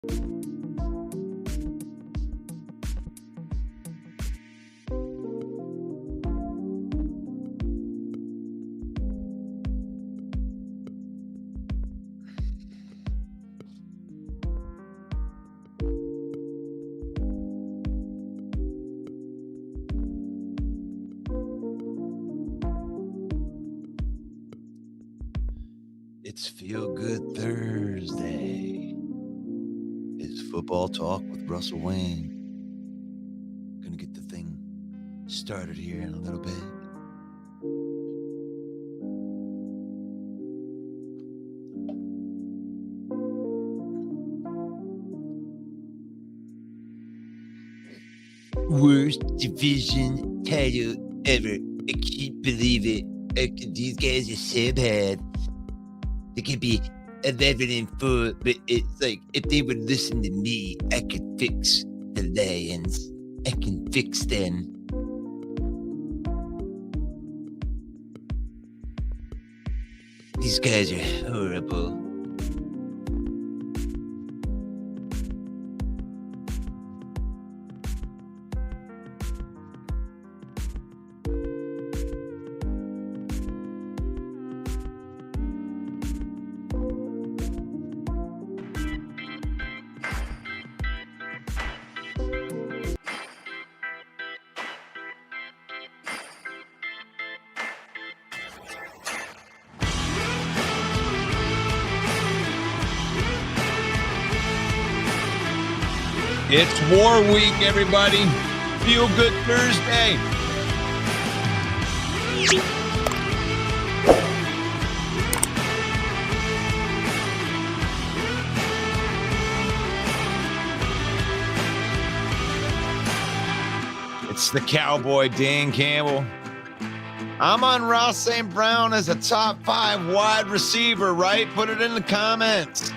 It's Feel Good Thursday. It's football talk with Russell Wayne. Gonna get the thing started here in a little bit. Worst division title ever. I can't believe it. These guys are so bad. They could be 11-4, but it's like if they would listen to me, I could fix the Lions. I can fix them. These guys are horrible. It's War Week, everybody. Feel Good Thursday. It's the Cowboy, Dan Campbell. I'm on Ross St. Brown as a top 5 wide receiver, right? Put it in the comments.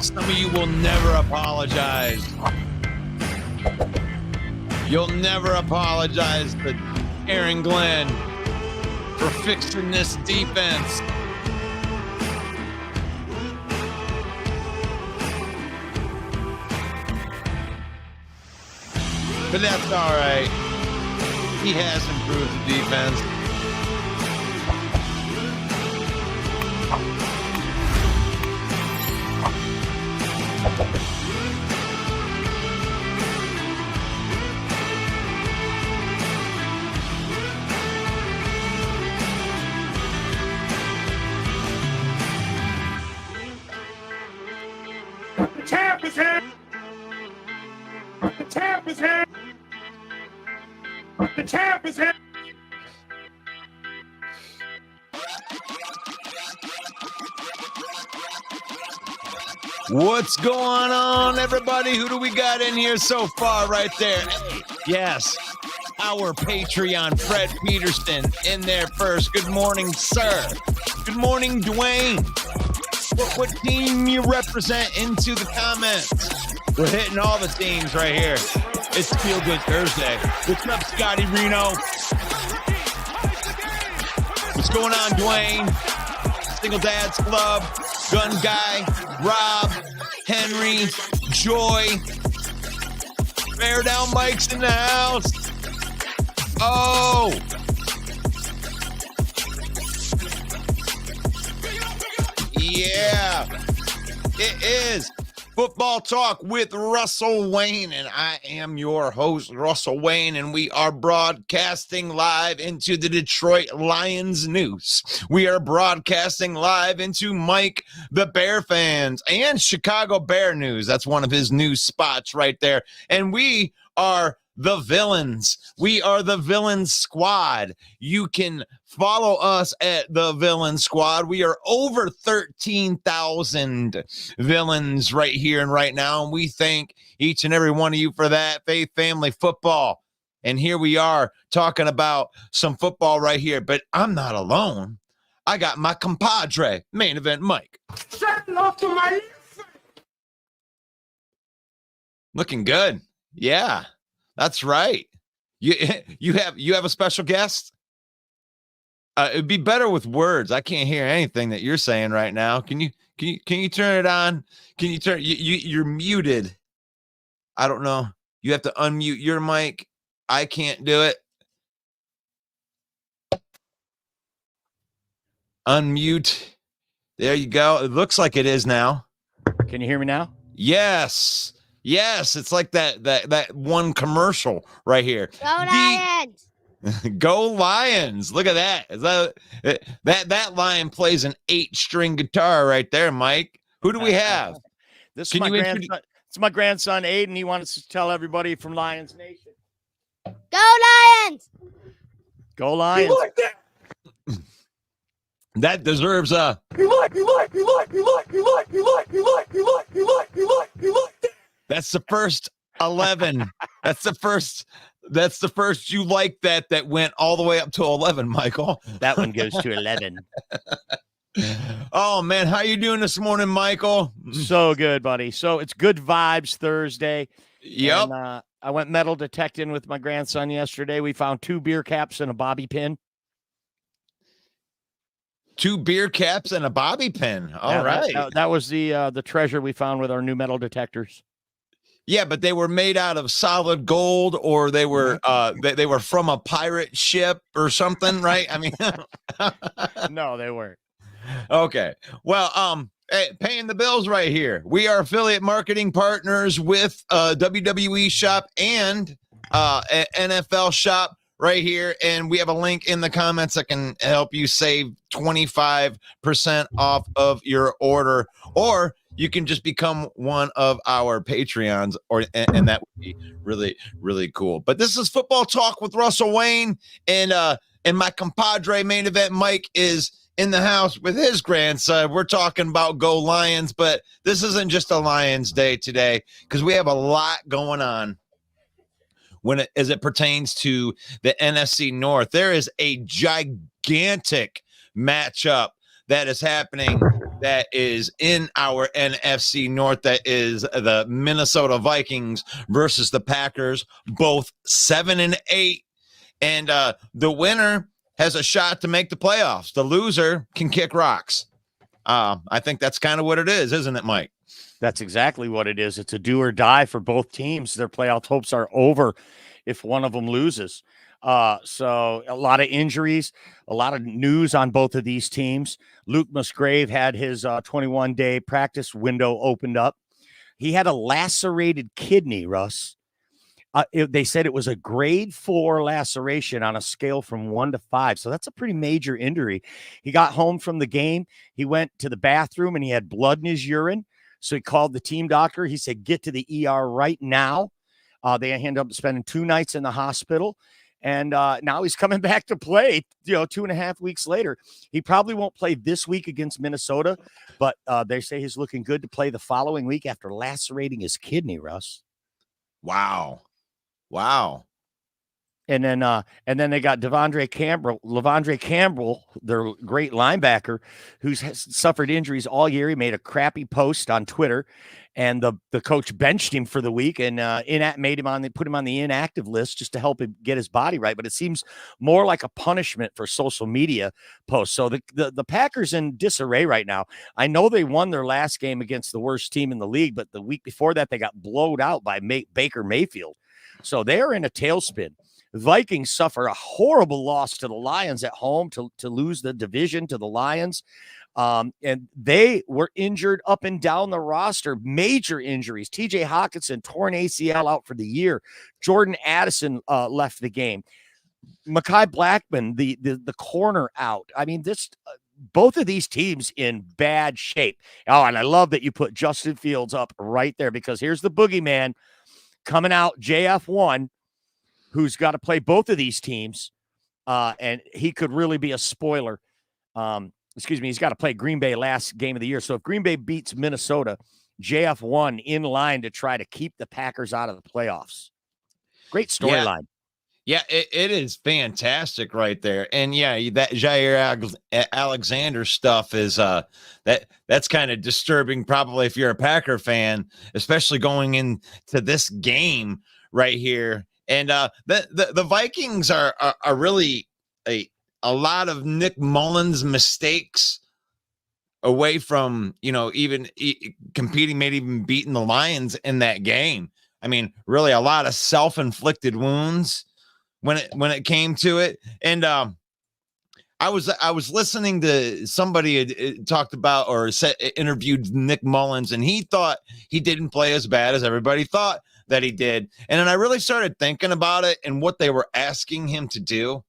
Some of you will never apologize. You'll never apologize to Aaron Glenn for fixing this defense. But that's all right. He has improved the defense. The champ is here! The champ is here! The champ is here! What's going on, everybody? Who do we got in here so far right there? Yes, our Patreon, Fred Peterson, in there first. Good morning, sir. Good morning, Dwayne. What team you represent into the comments? We're hitting all the teams right here. It's Feel Good Thursday. What's up, Scotty Reno? What's going on, Dwayne? Single Dads Club, Gun Guy, Rob, Henry, Joy. Bear Down Mike's in the house. Oh. Yeah. It is Football Talk with Russell Wayne, and I am your host, Russell Wayne, and we are broadcasting live into the Detroit Lions news. We are broadcasting live into Mike the Bear fans and Chicago Bear news. That's one of his news spots right there. And we are the villains. We are the Villain Squad. You can follow us at the Villain Squad. We are over 13,000 villains right here and right now. And we thank each and every one of you for that. Faith, family, football. And here we are talking about some football right here. But I'm not alone. I got my compadre, Main Event Mike. Looking good. Yeah. That's right. You have a special guest? It'd be better with words. I can't hear anything that you're saying right now. Can you turn it on? Can you turn you're muted? I don't know. You have to unmute your mic. I can't do it. Unmute. There you go. It looks like it is now. Can you hear me now? Yes. Yes. It's like that one commercial right here. Go Lions! Go Lions. Look at that. Is that lion plays an 8-string guitar right there, Mike. Who do we have? This is my grandson. It's my grandson, Aiden. He wanted to tell everybody from Lions Nation. Go Lions! Go Lions. You like that? That deserves a. You like that? That's the first 11. That's the first you like that went all the way up to 11, Michael. That one goes to 11. Oh man, how you doing this morning, Michael? So good, buddy. So it's Good Vibes Thursday. Yep. And, I went metal detecting with my grandson yesterday. We found 2 beer caps and a bobby pin. 2 beer caps and a bobby pin. All right. That was the treasure we found with our new metal detectors. Yeah, but they were made out of solid gold, or they were they were from a pirate ship or something, right? I mean, No, they weren't. Okay. Well, hey, paying the bills right here. We are affiliate marketing partners with WWE Shop and NFL Shop right here, and we have a link in the comments that can help you save 25% off of your order, or you can just become one of our Patreons, and that would be really, really cool. But this is Football Talk with Russell Wayne, and my compadre main event Mike is in the house with his grandson. We're talking about Go Lions, but this isn't just a Lions Day today, because we have a lot going on as it pertains to the NFC North. There is a gigantic matchup that is happening that is in our NFC North. That is the Minnesota Vikings versus the Packers, both 7-8. And the winner has a shot to make the playoffs. The loser can kick rocks. I think that's kind of what it is, isn't it, Mike? That's exactly what it is. It's a do or die for both teams. Their playoff hopes are over if one of them loses. So a lot of injuries, a lot of news on both of these teams. Luke Musgrave had his 21-day practice window opened up. He had a lacerated kidney, Russ. They said it was a grade 4 laceration on a scale from 1 to 5. So that's a pretty major injury. He got home from the game. He went to the bathroom and he had blood in his urine. So he called the team doctor. He said, get to the ER right now. They ended up spending 2 nights in the hospital. And now he's coming back to play, 2.5 weeks later. He probably won't play this week against Minnesota, but they say he's looking good to play the following week after lacerating his kidney, Russ. Wow. And then they got Lavondre Campbell, their great linebacker, who's suffered injuries all year. He made a crappy post on Twitter, and the coach benched him for the week and put him on the inactive list just to help him get his body right. But it seems more like a punishment for social media posts. So the Packers in disarray right now. I know they won their last game against the worst team in the league, but the week before that they got blowed out by Baker Mayfield. So they're in a tailspin. Vikings suffer a horrible loss to the Lions at home to lose the division to the Lions. And they were injured up and down the roster, major injuries. TJ Hawkinson, torn ACL, out for the year. Jordan Addison left the game. Mekhi Blackman, the corner, out. I mean, both of these teams in bad shape. Oh, and I love that you put Justin Fields up right there, because here's the boogeyman coming out, JF1, who's got to play both of these teams, and he could really be a spoiler. He's got to play Green Bay last game of the year. So if Green Bay beats Minnesota, JF1 in line to try to keep the Packers out of the playoffs. Great storyline. Yeah, it is fantastic right there. And yeah, that Jair Alexander stuff is that's kind of disturbing, probably, if you're a Packer fan, especially going into this game right here. And the Vikings are really a a lot of Nick Mullins mistakes away from, even competing, maybe even beating the Lions in that game. I mean, really a lot of self-inflicted wounds when it came to it. And I was listening to somebody had talked about or interviewed Nick Mullins, and he thought he didn't play as bad as everybody thought that he did. And then I really started thinking about it and what they were asking him to do.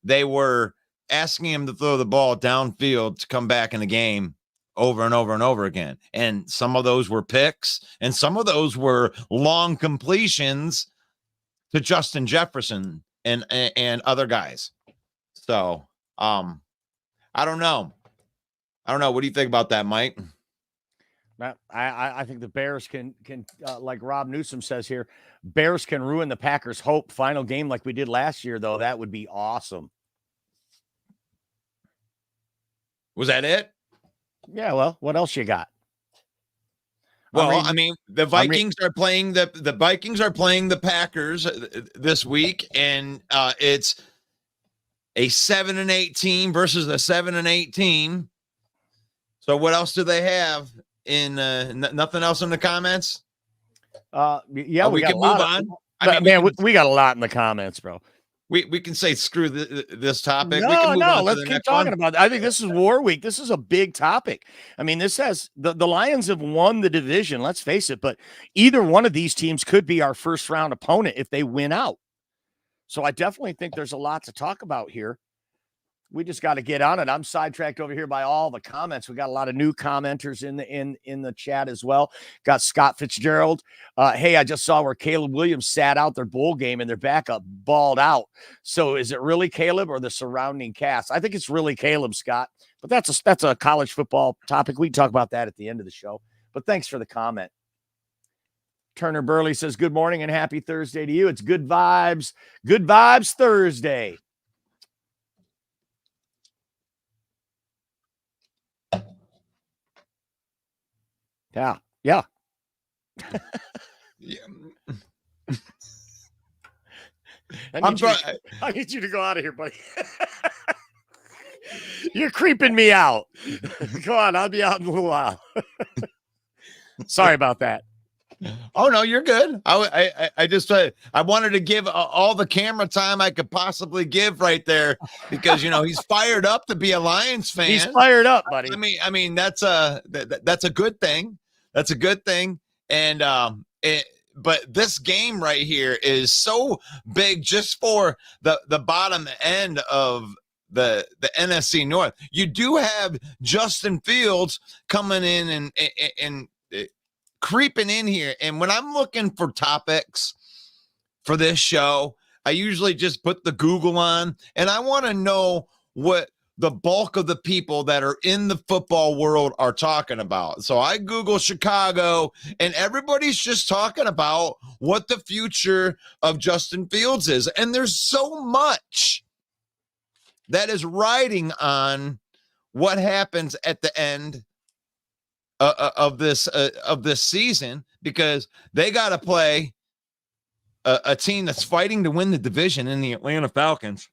They were asking him to throw the ball downfield to come back in the game over and over and over again. And some of those were picks, and some of those were long completions to Justin Jefferson and other guys. So, I don't know. What do you think about that, Mike? I think the Bears can like Rob Newsom says here, Bears can ruin the Packers' hope. Final game like we did last year, though. That would be awesome. Was that it? Yeah, well, what else you got? Well, the Vikings are playing the Vikings are playing the Packers this week, and it's a 7-8 team versus a 7-8 team. So what else do they have in nothing else in the comments? Yeah, we can move on. We got a lot in the comments, bro. We can say screw this topic. No, let's keep talking about it. I think this is War Week. This is a big topic. I mean, this has the Lions have won the division, let's face it, but either one of these teams could be our first round opponent if they win out. So I definitely think there's a lot to talk about here. We just got to get on it. I'm sidetracked over here by all the comments. We got a lot of new commenters in the chat as well. Got Scott Fitzgerald. Hey, I just saw where Caleb Williams sat out their bowl game and their backup balled out. So is it really Caleb or the surrounding cast? I think it's really Caleb, Scott. But that's a college football topic. We can talk about that at the end of the show. But thanks for the comment. Turner Burley says, good morning and happy Thursday to you. It's Good Vibes Thursday. Yeah. Yeah. I need you to go out of here, buddy. You're creeping me out. Go on, I'll be out in a little while. Sorry about that. Oh no, you're good. I just I wanted to give all the camera time I could possibly give right there because he's fired up to be a Lions fan. He's fired up, buddy. I mean that's a good thing. That's a good thing. And but this game right here is so big just for the bottom end of the NFC North. You do have Justin Fields coming in and creeping in here. And when I'm looking for topics for this show, I usually just put the Google on, and I want to know what the bulk of the people that are in the football world are talking about. So I Google Chicago, and everybody's just talking about what the future of Justin Fields is. And there's so much that is riding on what happens at the end of this season, because they got to play a team that's fighting to win the division in the Atlanta Falcons,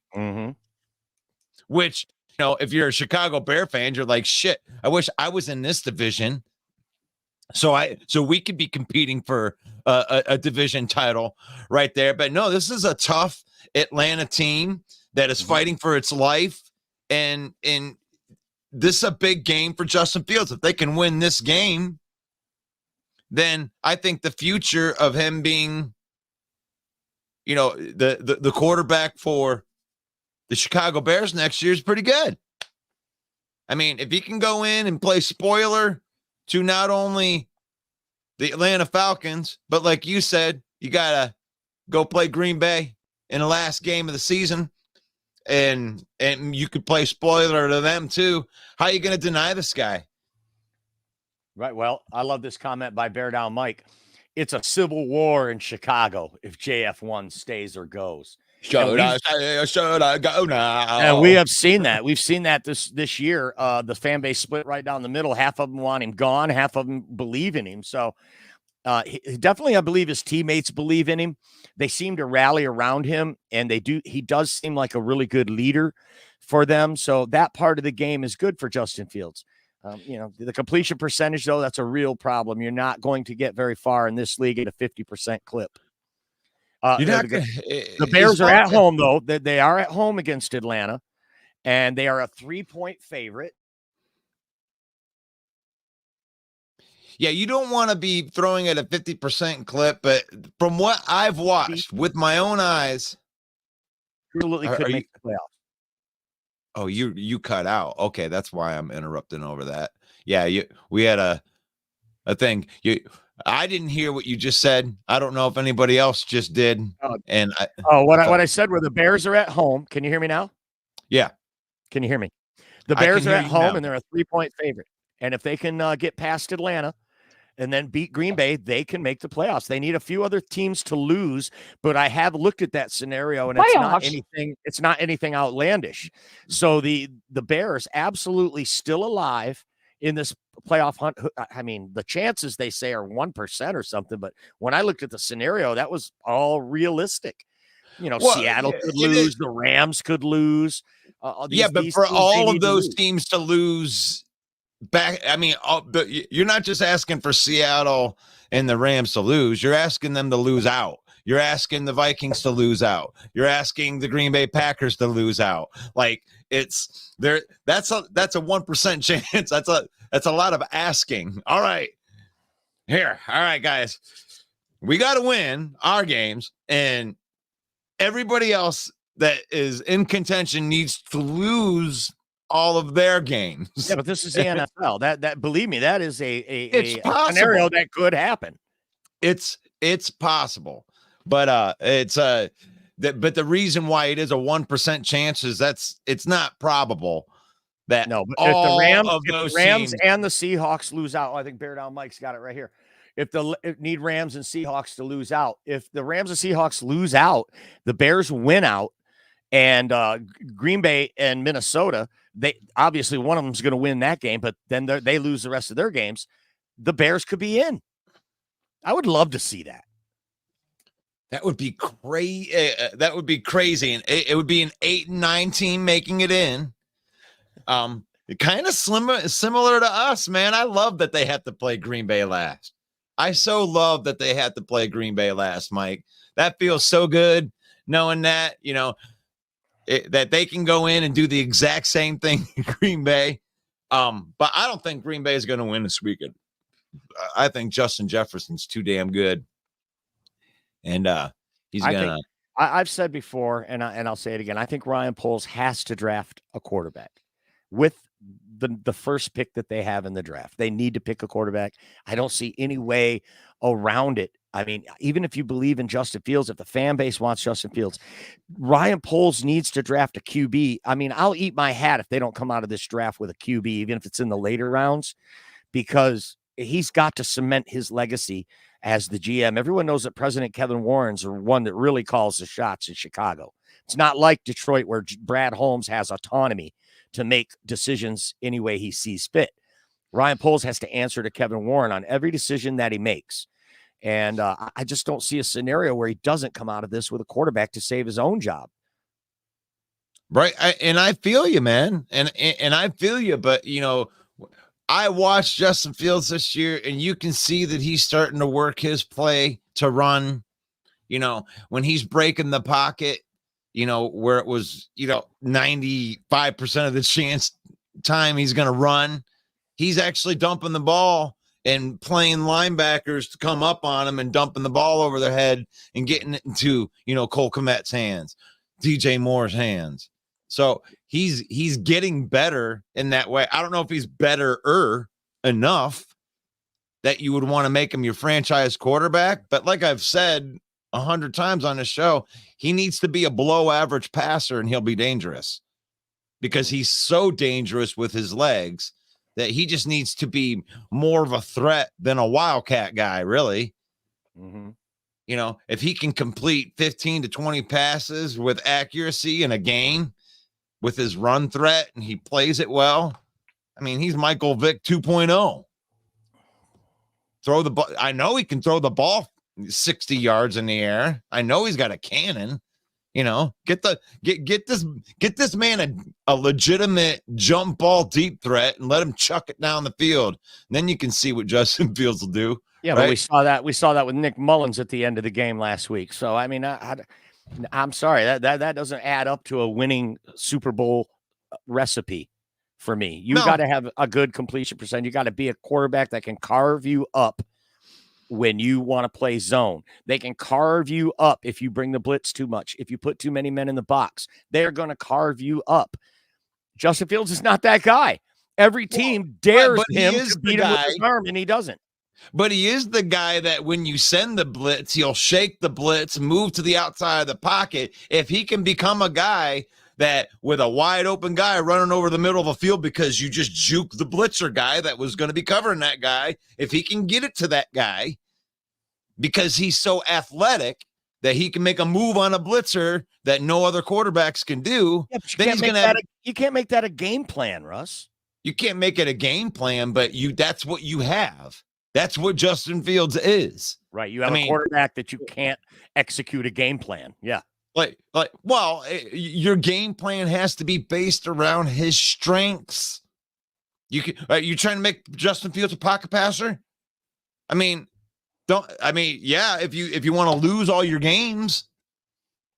which, if you're a Chicago Bear fan, you're like, shit, I wish I was in this division. So we could be competing for a division title right there. But no, this is a tough Atlanta team that is fighting for its life. And this is a big game for Justin Fields. If they can win this game, then I think the future of him being, the quarterback for the Chicago Bears next year is pretty good. I mean, if he can go in and play spoiler to not only the Atlanta Falcons, but like you said, you got to go play Green Bay in the last game of the season, and you could play spoiler to them too. How are you going to deny this guy? Right. Well, I love this comment by Bear Down Mike. It's a civil war in Chicago if JF1 stays or goes. Should I go now? And we have seen that. We've seen that this year. The fan base split right down the middle. Half of them want him gone. Half of them believe in him. So Definitely, I believe his teammates believe in him. They seem to rally around him, and he does seem like a really good leader for them. So that part of the game is good for Justin Fields. The completion percentage, though, that's a real problem. You're not going to get very far in this league at a 50% clip. The Bears are at home, though. They are at home against Atlanta, and they are a 3-point favorite. Yeah, you don't want to be throwing at a 50% clip, but from what I've watched with my own eyes, absolutely could make the playoffs. Oh, you cut out. Okay, that's why I'm interrupting over that. Yeah, we had a thing. I didn't hear what you just said. I don't know if anybody else just did. What I said were the Bears are at home. Can you hear me now? Yeah. Can you hear me? The Bears are at home, now. And they're a 3-point favorite. And if they can get past Atlanta and then beat Green Bay, they can make the playoffs. They need a few other teams to lose, but I have looked at that scenario, and it's not anything outlandish. So the Bears absolutely still alive in this playoff hunt. I mean, the chances they say are 1% or something, but when I looked at the scenario, that was all realistic. Seattle could lose, the Rams could lose. But for all of those teams to lose back, I mean, you're not just asking for Seattle and the Rams to lose. You're asking them to lose out. You're asking the Vikings to lose out. You're asking the Green Bay Packers to lose out. Like it's there. That's a 1% chance. That's a lot of asking. All right, guys, we got to win our games, and everybody else that is in contention needs to lose all of their games. Yeah, but this is the NFL. That believe me, that is a scenario that could happen. It's possible, but but the reason why it is a 1% chance is it's not probable that but if the Rams and the Seahawks lose out, I think Bear Down Mike's got it right here. If need Rams and Seahawks to lose out, if the Rams and Seahawks lose out, the Bears win out, and Green Bay and Minnesota, they obviously one of them is going to win that game, but then they lose the rest of their games. The Bears could be in. I would love to see that. That would be crazy. That would be crazy, and it would be an 8-9 team making it in. Kind of similar to us, man. I love that they have to play Green Bay last. I so love that they had to play Green Bay last, Mike. That feels so good knowing that, that they can go in and do the exact same thing in Green Bay. But I don't think Green Bay is going to win this weekend. I think Justin Jefferson's too damn good. And he's going to. I've said before, and I'll say it again. I think Ryan Poles has to draft a quarterback with the first pick that they have in the draft. They need to pick a quarterback. I don't see any way around it. I mean, even if you believe in Justin Fields, if the fan base wants Justin Fields, Ryan Poles needs to draft a QB. I mean, I'll eat my hat if they don't come out of this draft with a QB, even if it's in the later rounds, because he's got to cement his legacy as the GM. Everyone knows that President Kevin Warren's the one that really calls the shots in Chicago. It's not like Detroit where Brad Holmes has autonomy to make decisions any way he sees fit. Ryan Poles has to answer to Kevin Warren on every decision that he makes. And I just don't see a scenario where he doesn't come out of this with a quarterback to save his own job. Right. I feel you, man. And I feel you, but I watched Justin Fields this year, and you can see that he's starting to work his play to run, when he's breaking the pocket, where it was, 95% of the time he's going to run. He's actually dumping the ball and playing linebackers to come up on him and dumping the ball over their head and getting it into, Cole Kmet's hands, DJ Moore's hands. So he's getting better in that way. I don't know if he's better enough that you would want to make him your franchise quarterback. But like I've said 100 times on this show, he needs to be a below average passer and he'll be dangerous because he's so dangerous with his legs that he just needs to be more of a threat than a wildcat guy, really. Mm-hmm. If he can complete 15 to 20 passes with accuracy in a game with his run threat and he plays it well, I mean, he's Michael Vick 2.0. throw the ball. I know he can throw the ball 60 yards in the air. I know he's got a cannon. You know, get this man a legitimate jump ball deep threat and let him chuck it down the field. And then you can see what Justin Fields will do. Yeah, right? but we saw that with Nick Mullins at the end of the game last week. So I mean, I'm sorry that doesn't add up to a winning Super Bowl recipe for me. You got to have a good completion percent. You got to be a quarterback that can carve you up when you want to play zone. They can carve you up if you bring the blitz too much. If you put too many men in the box, they're going to carve you up. Justin Fields is not that guy. Every team dares him to beat him with his arm, and he doesn't. But he is the guy that when you send the blitz, he'll shake the blitz, move to the outside of the pocket. If he can become a guy that with a wide open guy running over the middle of the field because you just juke the blitzer guy that was going to be covering that guy, if he can get it to that guy because he's so athletic that he can make a move on a blitzer that no other quarterbacks can do, then he's going to have. You can't make that a game plan, Russ. You can't make it a game plan, but that's what you have. That's what Justin Fields is. Right. You have a quarterback that you can't execute a game plan. Yeah. Your game plan has to be based around his strengths. You trying to make Justin Fields a pocket passer? If you want to lose all your games,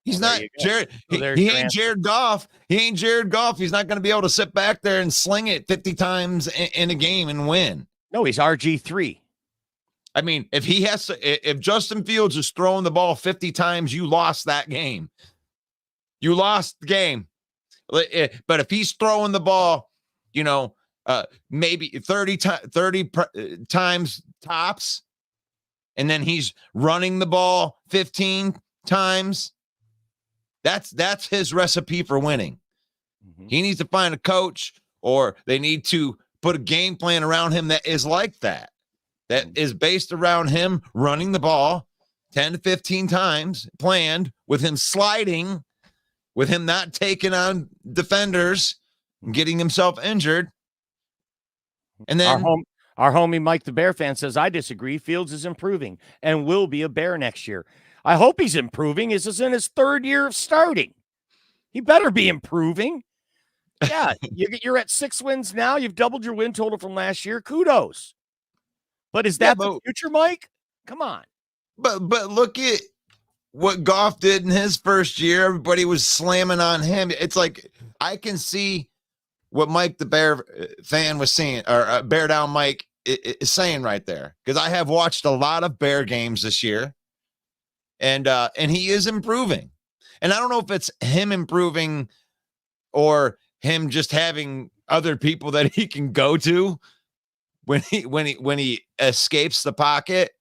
he's not Jared. He ain't Jared Goff. He ain't Jared Goff. He's not going to be able to sit back there and sling it 50 times in a game and win. No, he's RG3. If Justin Fields is throwing the ball 50 times, you lost that game. You lost the game. But if he's throwing the ball, maybe 30 times tops, and then he's running the ball 15 times, that's his recipe for winning. Mm-hmm. He needs to find a coach, or they need to put a game plan around him that is like that. That is based around him running the ball 10 to 15 times, planned with him sliding, with him not taking on defenders and getting himself injured. And then our homie Mike the Bear fan says, I disagree. Fields is improving and will be a Bear next year. I hope he's improving. This is in his third year of starting. He better be improving. Yeah, you're at 6 wins now. You've doubled your win total from last year. Kudos. But is that the future, Mike? Come on. But look at what Goff did in his first year. Everybody was slamming on him. It's like I can see what Mike the Bear fan was saying, or Bear Down Mike is saying right there, because I have watched a lot of Bear games this year, and he is improving. And I don't know if it's him improving or him just having other people that he can go to when he escapes the pocket.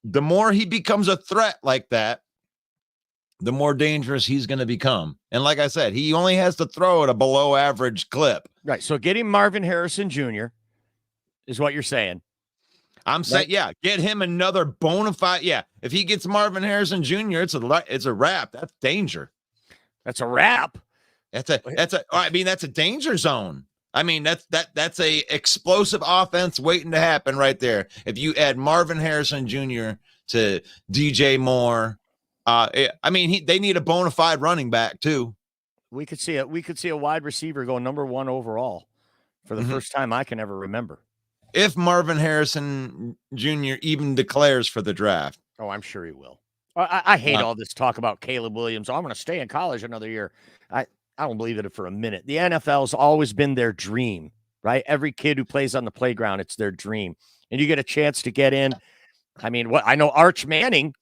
The more he becomes a threat like that, the more dangerous he's going to become. And like I said, he only has to throw at a below average clip. Right. So getting Marvin Harrison Jr. is what you're saying. I'm saying, get him another bona fide. Yeah. If he gets Marvin Harrison Jr., it's a wrap. That's danger. That's a wrap. That's a danger zone. That's a explosive offense waiting to happen right there. If you add Marvin Harrison Jr. to DJ Moore, they need a bona fide running back too. We could see a wide receiver go number 1 overall for the first time I can ever remember. If Marvin Harrison Jr. even declares for the draft. Oh, I'm sure he will. I hate all this talk about Caleb Williams. I'm going to stay in college another year. I don't believe it for a minute. The NFL's always been their dream, right? Every kid who plays on the playground, it's their dream. And you get a chance to get in. I know Arch Manning,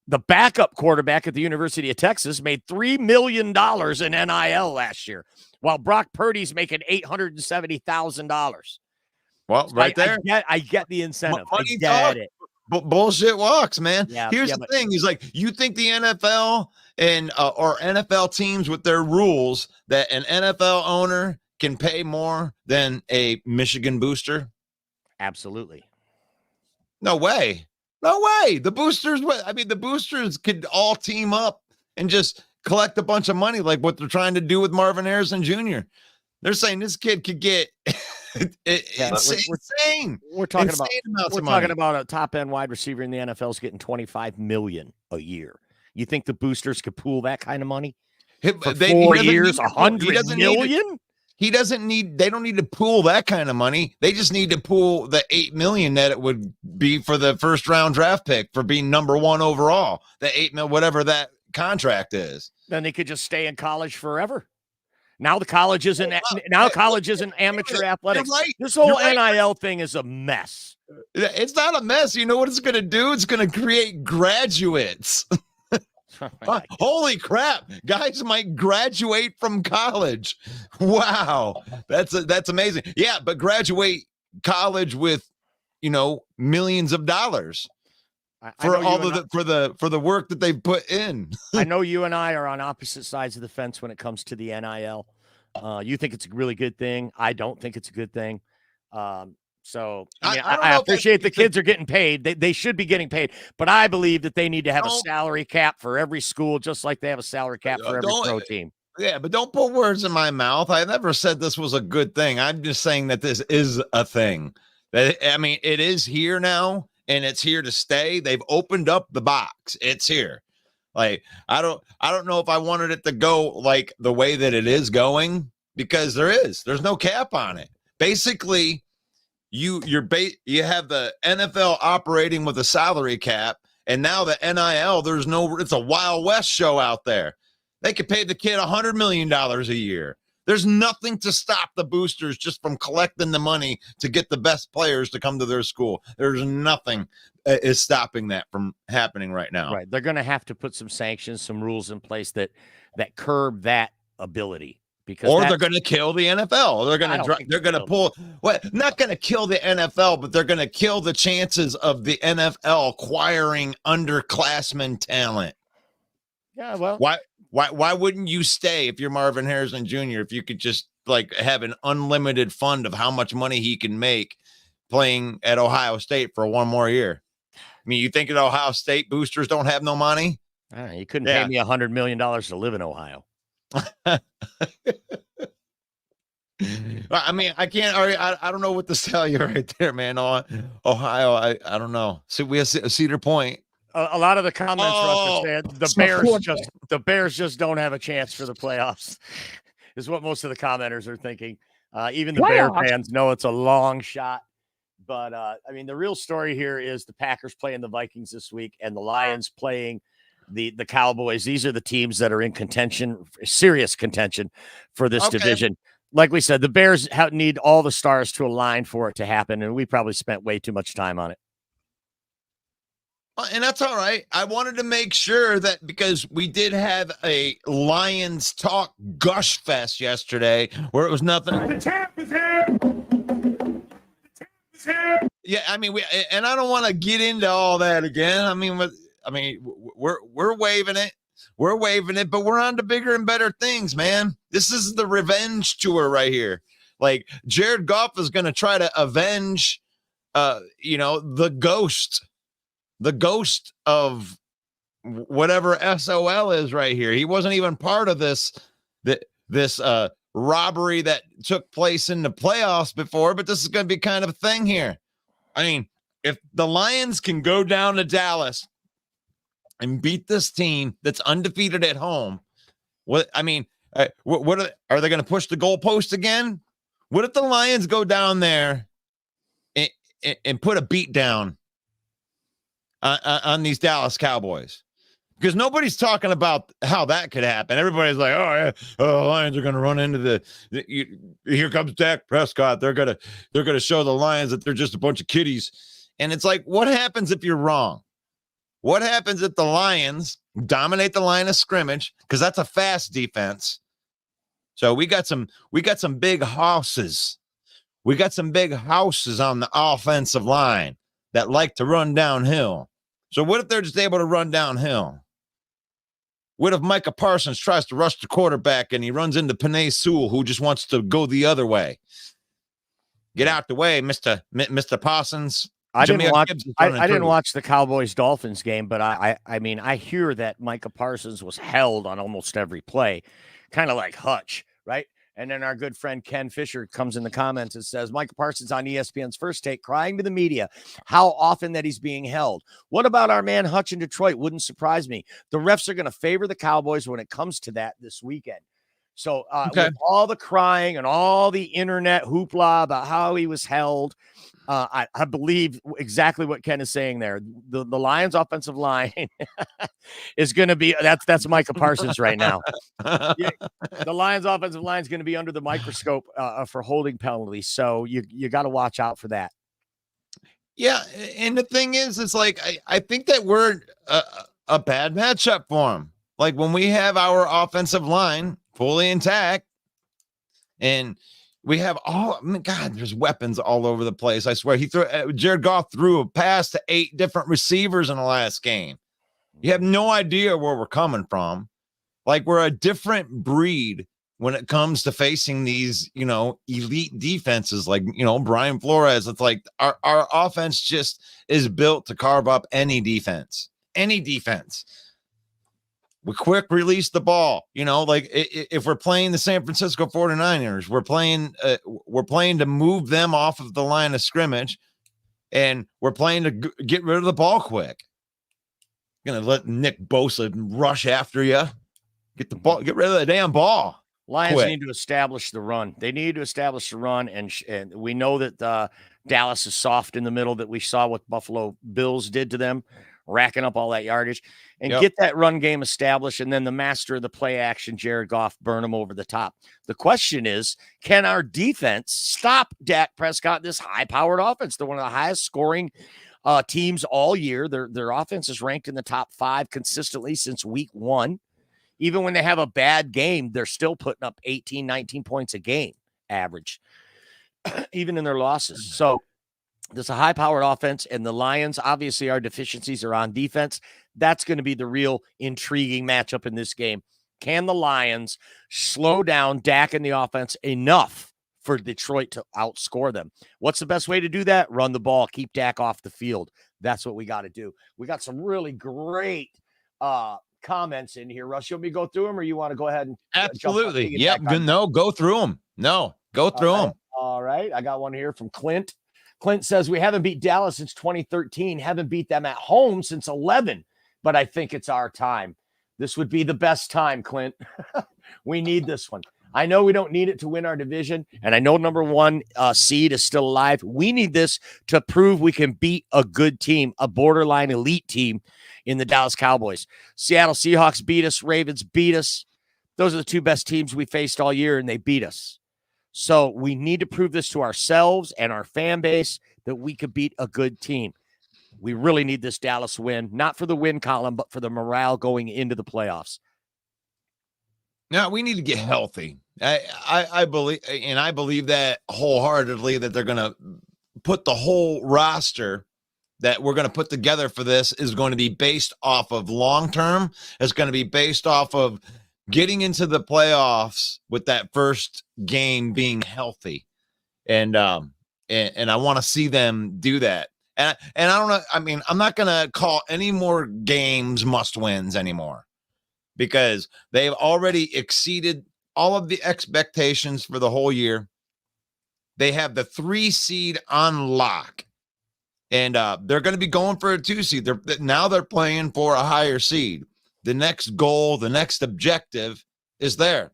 the backup quarterback at the University of Texas, made $3 million in NIL last year, while Brock Purdy's making $870,000. Well, right there. I get the incentive. I get it. Bullshit walks, man. Yeah, Here's the thing. He's like, you think the NFL and or NFL teams with their rules that an NFL owner can pay more than a Michigan booster? Absolutely. No way. The boosters could all team up and just collect a bunch of money like what they're trying to do with Marvin Harrison Jr. They're saying this kid could get It's insane. We're talking Insane about amounts of money. a top end wide receiver in the NFL is getting $25 million a year. You think the boosters could pool that kind of money for 4 years? $100 million? They don't need to pool that kind of money. They just need to pool the $8 million that it would be for the first round draft pick for being number 1 overall. The $8 million, whatever that contract is. Then they could just stay in college forever. Now college isn't amateur athletics. Right. This whole NIL thing is a mess. It's not a mess. You know what it's going to do? It's going to create graduates. Holy crap. Guys might graduate from college. Wow. That's amazing. Yeah, but graduate college with, millions of dollars for the work that they've put in. I know you and I are on opposite sides of the fence when it comes to the NIL. You think it's a really good thing. I don't think it's a good thing. So I appreciate the kids are getting paid. They should be getting paid, but I believe that they need to have a salary cap for every school, just like they have a salary cap for every pro team. Yeah, but don't put words in my mouth. I never said this was a good thing. I'm just saying that this is a thing. It is here now, and it's here to stay. They've opened up the box. It's here. Like, I don't know if I wanted it to go like the way that it is going, because there's no cap on it. Basically, you have the NFL operating with a salary cap, and now the NIL, it's a Wild West show out there. They could pay the kid $100 million a year. There's nothing to stop the boosters just from collecting the money to get the best players to come to their school. There's nothing is stopping that from happening right now. Right. They're going to have to put some sanctions, some rules in place that curb that ability. Or they're going to kill the NFL. They're going to pull. Well, not going to kill the NFL, but they're going to kill the chances of the NFL acquiring underclassmen talent. Yeah, well, why wouldn't you stay if you're Marvin Harrison Jr. if you could just like have an unlimited fund of how much money he can make playing at Ohio State for one more year? I mean, you think that Ohio State boosters don't have no money? You couldn't pay me $100 million to live in Ohio. I mean, I can't. I don't know what to tell you right there, man. Ohio, I don't know. So we have Cedar Point. A lot of the comments Russia said the Bears just don't have a chance for the playoffs, is what most of the commenters are thinking. Even the Bear fans know it's a long shot. But the real story here is the Packers playing the Vikings this week, and the Lions playing the Cowboys. These are the teams that are in contention, serious contention for this division. Like we said, the Bears need all the stars to align for it to happen, and we probably spent way too much time on it. And that's all right. I wanted to make sure that because we did have a Lions talk gush fest yesterday where it was nothing. The champ is here. The champ is here. Yeah, I don't want to get into all that again. We're waving it. We're waving it, but we're on to bigger and better things, man. This is the revenge tour right here. Like, Jared Goff is going to try to avenge, the ghost of whatever SOL is right here. He wasn't even part of this robbery that took place in the playoffs before, but this is going to be kind of a thing here. I mean, if the Lions can go down to Dallas and beat this team that's undefeated at home, are they going to push the goalpost again? What if the Lions go down there and put a beat down on these Dallas Cowboys? Because nobody's talking about how that could happen. Everybody's like, the Lions are going to run into here comes Dak Prescott. They're going to show the Lions that they're just a bunch of kiddies. And it's like, what happens if you're wrong? What happens if the Lions dominate the line of scrimmage? Because that's a fast defense. So we got some big houses. We got some big houses on the offensive line that like to run downhill. So what if they're just able to run downhill? What if Micah Parsons tries to rush the quarterback and he runs into Penei Sewell, who just wants to go the other way? Get out the way, Mr. Parsons. I didn't watch the Cowboys-Dolphins game, but I hear that Micah Parsons was held on almost every play, kind of like Hutch, right? And then our good friend Ken Fisher comes in the comments and says, Micah Parsons on ESPN's First Take crying to the media how often that he's being held. What about our man Hutch in Detroit? Wouldn't surprise me. The refs are going to favor the Cowboys when it comes to that this weekend. So with all the crying and all the internet hoopla about how he was held, I believe exactly what Ken is saying there. The Lions offensive line is going to be that's Micah Parsons right now. The Lions offensive line is going to be under the microscope for holding penalties. So you got to watch out for that. Yeah. And the thing is, it's like, I think that we're a bad matchup for him. Like when we have our offensive line fully intact and we have God, there's weapons all over the place. I swear Jared Goff threw a pass to 8 different receivers in the last game. You have no idea where we're coming from. Like we're a different breed when it comes to facing these, elite defenses like, Brian Flores. It's like our offense just is built to carve up any defense. We quick release the ball, like if we're playing the San Francisco 49ers, we're playing to move them off of the line of scrimmage, and we're playing to get rid of the ball quick. Gonna let Nick Bosa rush after you, get rid of the damn ball. Lions need to establish the run. They need to establish the run, and we know that Dallas is soft in the middle. That we saw what Buffalo Bills did to them, racking up all that yardage, and get that run game established. And then the master of the play action, Jared Goff, burn them over the top. The question is, can our defense stop Dak Prescott, this high-powered offense? They're one of the highest scoring teams all year. Their offense is ranked in the top 5 consistently since week 1. Even when they have a bad game, they're still putting up 18, 19 points a game average, even in their losses. So there's a high-powered offense, and the Lions, obviously our deficiencies are on defense. That's going to be the real intriguing matchup in this game. Can the Lions slow down Dak in the offense enough for Detroit to outscore them? What's the best way to do that? Run the ball, keep Dak off the field. That's what we got to do. We got some really great comments in here. Russ, you want me to go through them, or you want to go ahead and absolutely? Yep. Go through them. Go through them. All right. I got one here from Clint. Clint says, we haven't beat Dallas since 2013, haven't beat them at home since 11, but I think it's our time. This would be the best time, Clint. We need this one. I know we don't need it to win our division, and I know number 1 seed is still alive. We need this to prove we can beat a good team, a borderline elite team in the Dallas Cowboys. Seattle Seahawks beat us. Ravens beat us. Those are the 2 best teams we faced all year, and they beat us. So we need to prove this to ourselves and our fan base that we could beat a good team. We really need this Dallas win, not for the win column, but for the morale going into the playoffs. Now we need to get healthy. I believe that wholeheartedly, that they're going to put the whole roster that we're going to put together for this is going to be based off of long-term. It's going to be based off of getting into the playoffs with that first game being healthy. And I want to see them do that. And I don't know. I mean, I'm not going to call any more games must wins anymore, because they've already exceeded all of the expectations for the whole year. They have the 3 seed on lock, and they're going to be going for a 2 seed. Now they're playing for a higher seed. The next goal, the next objective is there.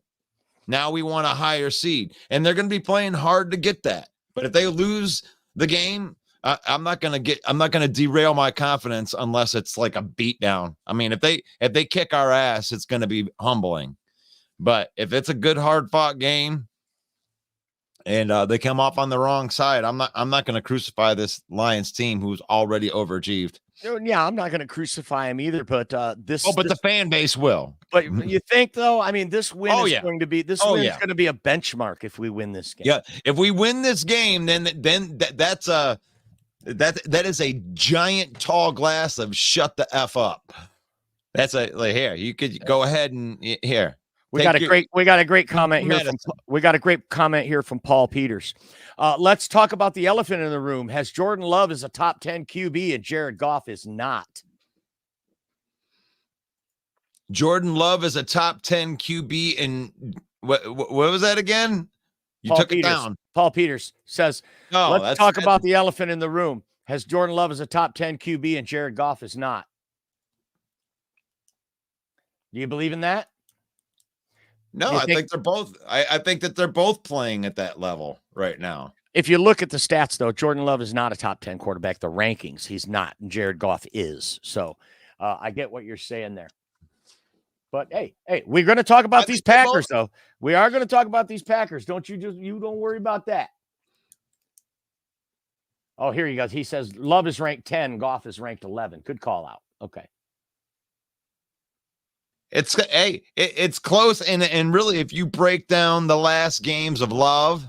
Now we want a higher seed, and they're going to be playing hard to get that. But if they lose the game, I'm not going to derail my confidence unless it's like a beatdown. I mean, if they kick our ass, it's going to be humbling. But if it's a good, hard fought game and they come off on the wrong side, I'm not going to crucify this Lions team who's already overachieved. Yeah, I'm not going to crucify him either, but the fan base will. But you think, though? I mean, this win is going to be going to be a benchmark if we win this game. Yeah, if we win this game, then that's that is a giant tall glass of shut the F up. That's here. You could go ahead and here. We got a great comment here from Paul Peters. Let's talk about the elephant in the room. Has Jordan Love is a top 10 QB and Jared Goff is not? Jordan Love is a top 10 QB and What was that again? You Paul took Peters. it down. Paul Peters says, No, let's talk about the elephant in the room. Has Jordan Love as a top 10 QB and Jared Goff is not? Do you believe in that? No, I think they're both. I think that they're both playing at that level right now. If you look at the stats, though, Jordan Love is not a top 10 quarterback. The rankings, he's not. And Jared Goff is. So I get what you're saying there. But hey, we're going to talk about these Packers, though. We are going to talk about these Packers. You don't worry about that. Oh, here you go. He says Love is ranked 10, Goff is ranked 11. Good call out. Okay. It's close, and really, if you break down the last games of Love,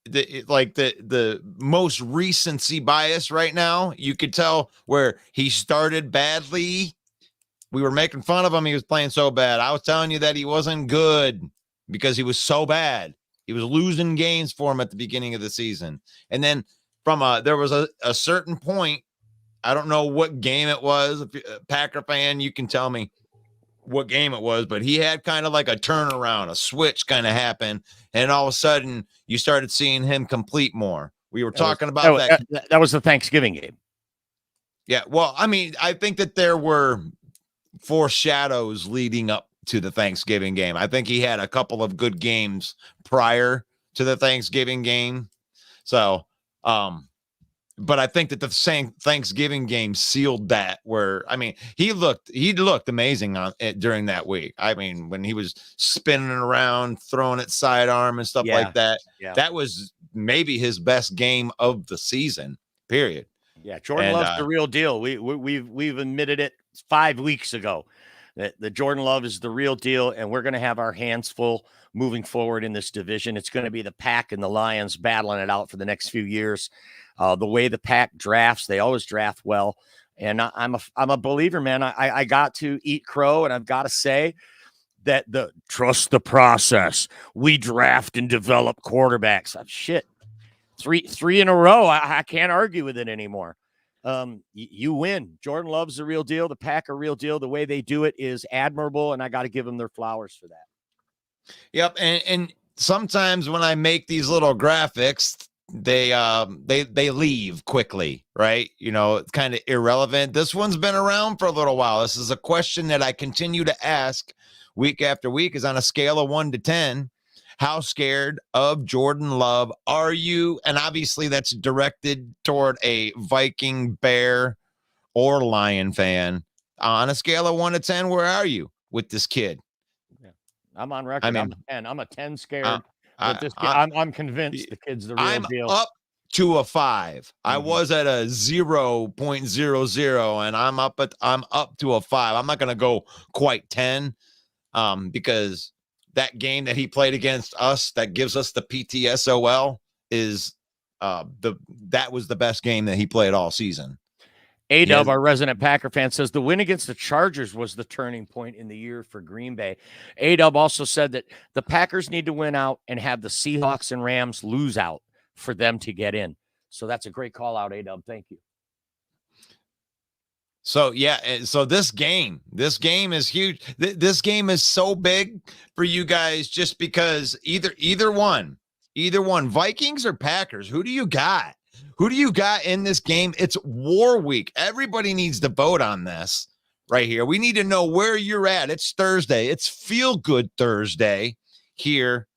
the most recency bias right now, you could tell where he started badly. We were making fun of him. He was playing so bad. I was telling you that he wasn't good because he was so bad. He was losing games for him at the beginning of the season. And then there was a certain point, I don't know what game it was. If you're a Packer fan, you can tell me what game it was, but he had kind of like a turnaround, a switch kind of happened. And all of a sudden you started seeing him complete more. We were talking about that. That was the Thanksgiving game. Yeah. Well, I mean, I think that there were foreshadows leading up to the Thanksgiving game. I think he had a couple of good games prior to the Thanksgiving game. So, but I think that the same Thanksgiving game sealed that, where, I mean, he looked amazing on it during that week. I mean, when he was spinning around, throwing it sidearm and stuff like that, that was maybe his best game of the season, period. Yeah. Jordan Love's the real deal. We've admitted it 5 weeks ago that Jordan Love is the real deal. And we're going to have our hands full moving forward in this division. It's going to be the Pack and the Lions battling it out for the next few years. The way the Pack drafts, they always draft well. And I'm a believer, man. I got to eat crow, and I've got to say that trust the process. We draft and develop quarterbacks. Shit. Three in a row. I can't argue with it anymore. You win. Jordan Love's the real deal. The Pack are real deal. The way they do it is admirable, and I got to give them their flowers for that. Yep. And sometimes when I make these little graphics, they leave quickly, right? You know, it's kind of irrelevant. This one's been around for a little while. This is a question that I continue to ask week after week, is on a scale of 1 to 10. How scared of Jordan Love are you? And obviously that's directed toward a Viking, Bear, or Lion fan. On a scale of 1 to 10, where are you with this kid? Yeah. I'm on record. I'm a 10. I'm a 10 scared. I'm convinced the kid's the real deal. I'm up to a 5. Mm-hmm. I was at a 0.00, and I'm up to a 5. I'm not going to go quite 10, because that game that he played against us, that gives us the PTSOL, is that was the best game that he played all season. A-Dub, our resident Packer fan, says the win against the Chargers was the turning point in the year for Green Bay. A-Dub also said that the Packers need to win out and have the Seahawks and Rams lose out for them to get in. So that's a great call out, A-Dub. Thank you. So, yeah, so this game is huge. This game is so big for you guys just because either one, Vikings or Packers, who do you got? Who do you got in this game? It's War Week. Everybody needs to vote on this right here. We need to know where you're at. It's Thursday. It's Feel Good Thursday here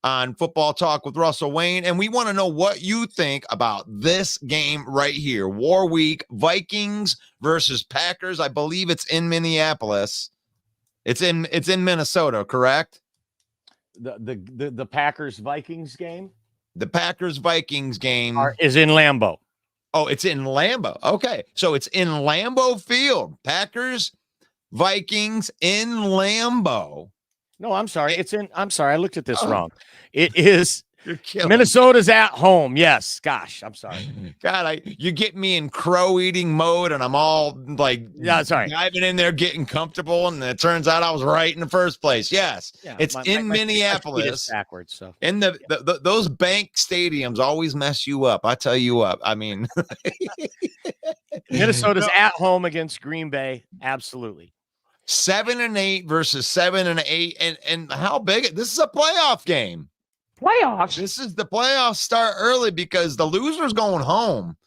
on Football Talk with Russell Wayne. And we want to know what you think about this game right here. War Week, Vikings versus Packers. I believe it's in Minneapolis. It's in Minnesota, correct? The Packers Vikings game? The Packers Vikings game is in Lambeau. Oh, it's in Lambeau. Okay. So it's in Lambeau Field. Packers Vikings in Lambeau. No, I'm sorry. I'm sorry. I looked at this wrong. It is Minnesota's at home. Yes. Gosh, I'm sorry. God, you get me in crow eating mode, and I'm all like, diving in there, getting comfortable, and it turns out I was right in the first place. Yes, it's in Minneapolis. Backwards. So in those bank stadiums always mess you up. I tell you what. I mean, Minnesota's at home against Green Bay. Absolutely. 7-8 versus 7-8, and how big? This is a playoff game. Playoffs. This is the playoffs start early because the loser's going home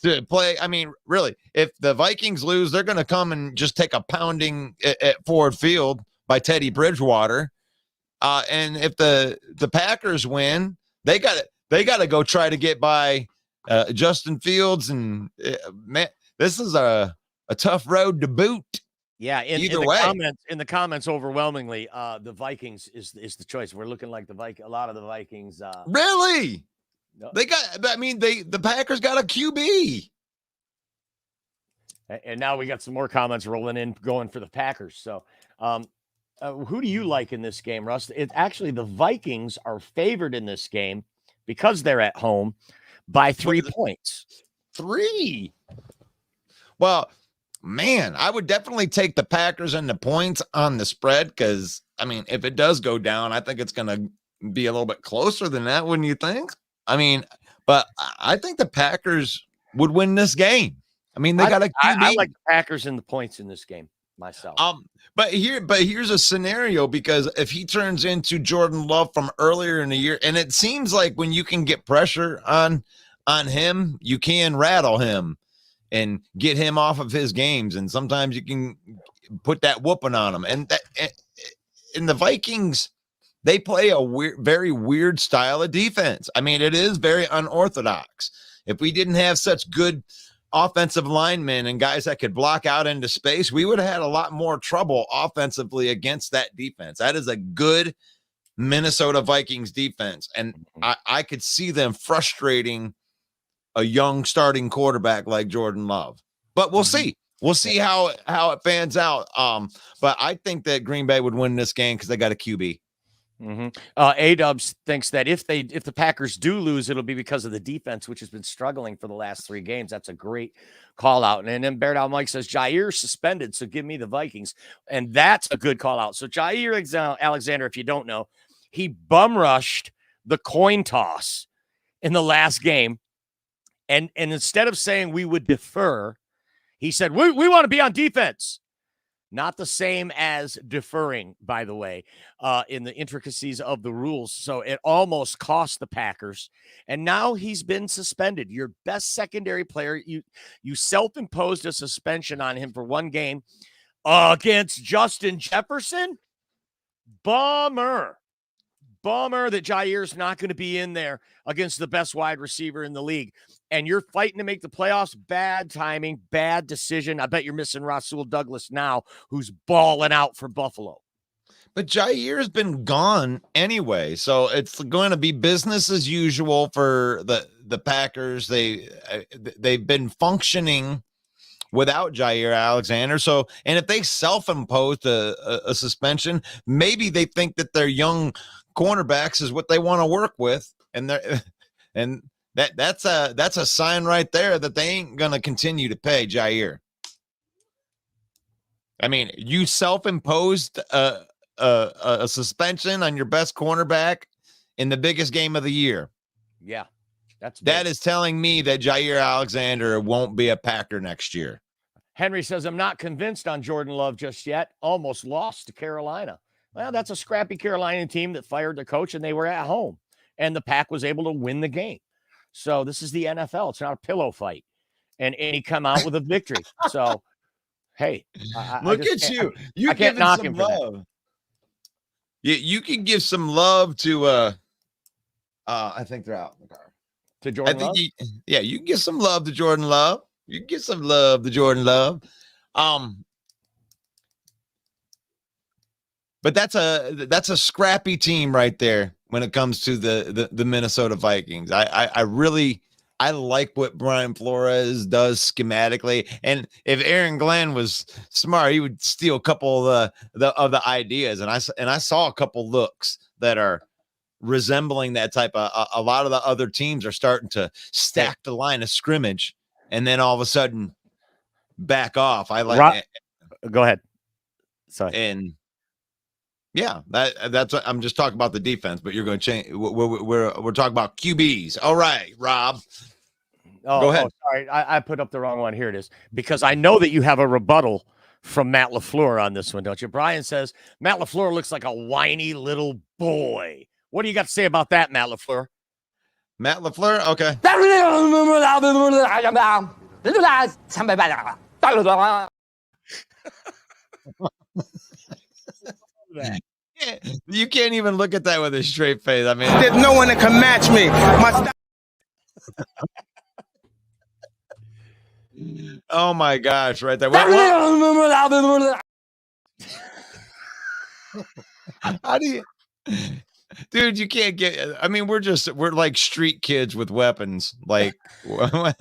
to play. I mean, really, if the Vikings lose, they're going to come and just take a pounding at Ford Field by Teddy Bridgewater. And if the Packers win, they got to go try to get by Justin Fields, and man, this is a tough road to boot. Yeah, in the comments, overwhelmingly, the Vikings is the choice. We're looking like a lot of the Vikings. Really? No. The Packers got a QB. And now we got some more comments rolling in, going for the Packers. So, who do you like in this game, Russ? It's actually the Vikings are favored in this game because they're at home by 3 points. 3. Well, man, I would definitely take the Packers and the points on the spread because, I mean, if it does go down, I think it's going to be a little bit closer than that, wouldn't you think? I mean, but I think the Packers would win this game. I mean, they got a QB. I like the Packers and the points in this game myself. But here's a scenario, because if he turns into Jordan Love from earlier in the year, and it seems like when you can get pressure on him, you can rattle him and get him off of his games, and sometimes you can put that whooping on him. And that in the Vikings, they play a very weird style of defense. I mean, it is very unorthodox. If we didn't have such good offensive linemen and guys that could block out into space, we would have had a lot more trouble offensively against that defense. That is a good Minnesota Vikings defense, and I could see them frustrating a young starting quarterback like Jordan Love. But we'll see. We'll see how it pans out. But I think that Green Bay would win this game because they got a QB. A-Dubs thinks that if the Packers do lose, it'll be because of the defense, which has been struggling for the last 3 games. That's a great call out. And then Bear Down Mike says Jair suspended, so give me the Vikings, and that's a good call out. So Jair Alexander, if you don't know, he bum rushed the coin toss in the last game, and instead of saying we would defer, he said we want to be on defense. Not the same as deferring, by the way, in the intricacies of the rules. So it almost cost the Packers. And now he's been suspended. Your best secondary player, you self-imposed a suspension on him for 1 game against Justin Jefferson. Bummer that Jair's not going to be in there against the best wide receiver in the league. And you're fighting to make the playoffs. Bad timing, bad decision. I bet you're missing Rasul Douglas now, who's balling out for Buffalo. But Jair's been gone anyway, so it's going to be business as usual for the Packers. They've been functioning without Jair Alexander. So, and if they self-imposed a suspension, maybe they think that their young cornerbacks is what they want to work with, and that's a sign right there that they ain't going to continue to pay Jair. I mean, you self-imposed a suspension on your best cornerback in the biggest game of the year. Yeah, that is telling me that Jair Alexander won't be a Packer next year. Henry says, I'm not convinced on Jordan Love just yet. Almost lost to Carolina. Well, that's a scrappy Carolina team that fired their coach, and they were at home, and the Pack was able to win the game. So this is the NFL. It's not a pillow fight. And he come out with a victory. So, hey. Look at you. You can't knock him for love. You can give some love to I think they're out in the car. To Jordan Love? You can give some love to Jordan Love. You can give some love to Jordan Love. But that's a scrappy team right there when it comes to the Minnesota Vikings. I really like what Brian Flores does schematically, and if Aaron Glenn was smart, he would steal a couple of the ideas. And I saw a couple looks that are resembling that type of. A lot of the other teams are starting to stack the line of scrimmage, and then all of a sudden back off. I like. Go ahead. Sorry. And yeah, that's what I'm just talking about the defense, but you're going to change. We're talking about QBs. All right, Rob. Go ahead. Sorry, I put up the wrong one. Here it is, because I know that you have a rebuttal from Matt LaFleur on this one, don't you? Brian says Matt LaFleur looks like a whiny little boy. What do you got to say about that, Matt LaFleur? Matt LaFleur? Okay. Yeah, you can't even look at that with a straight face. I mean, there's no one that can match me. Oh my gosh, right there. How do you, dude? You can't get. I mean, we're like street kids with weapons. Like, we're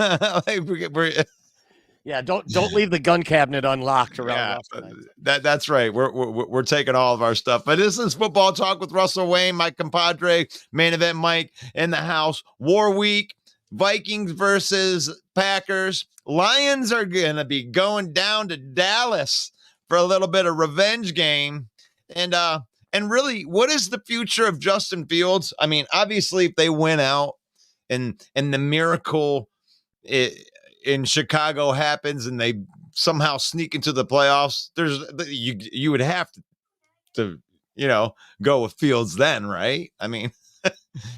yeah. Don't leave the gun cabinet unlocked around. Yeah, that's right. We're taking all of our stuff. But this is Football Talk with Russell Wayne, my compadre, main event Mike in the house. War week, Vikings versus Packers. Lions are gonna be going down to Dallas for a little bit of revenge game. And really, what is the future of Justin Fields? I mean, obviously, if they win out and the miracle in Chicago happens and they somehow sneak into the playoffs, you would have to go with Fields then, right? I mean,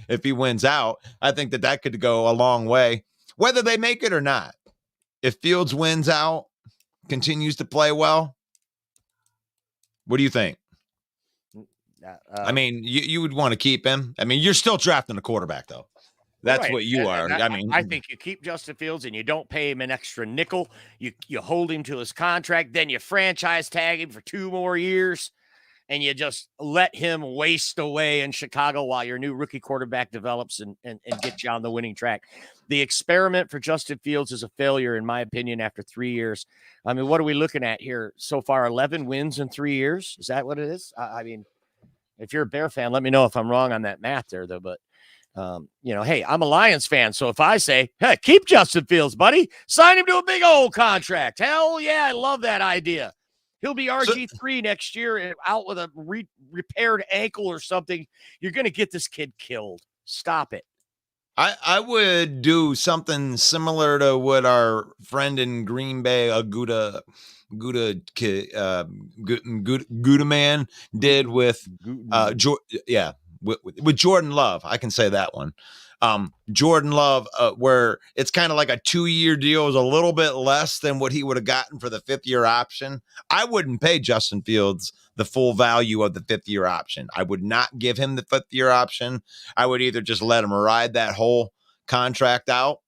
if he wins out, I think that could go a long way, whether they make it or not. If Fields wins out, continues to play well, what do you think? I mean, you would want to keep him. I mean, you're still drafting a quarterback, though. That's right. What you are. I mean, I think you keep Justin Fields and you don't pay him an extra nickel. You hold him to his contract, then you franchise tag him for 2 more years, and you just let him waste away in Chicago while your new rookie quarterback develops and get you on the winning track. The experiment for Justin Fields is a failure, in my opinion, after 3 years. I mean, what are we looking at here so far? 11 wins in 3 years? Is that what it is? I mean, if you're a Bear fan, let me know if I'm wrong on that math there, though. But, hey, I'm a Lions fan. So if I say, hey, keep Justin Fields, buddy, sign him to a big old contract. Hell yeah, I love that idea. He'll be RG3 next year out with a repaired ankle or something. You're going to get this kid killed. Stop it. I would do something similar to what our friend in Green Bay, Gouda man did with with Jordan Love. I can say that one. Jordan Love, where it's kind of like a 2-year deal, is a little bit less than what he would have gotten for the 5th-year option. I wouldn't pay Justin Fields the full value of the 5th-year option. I would not give him the 5th-year option. I would either just let him ride that whole contract out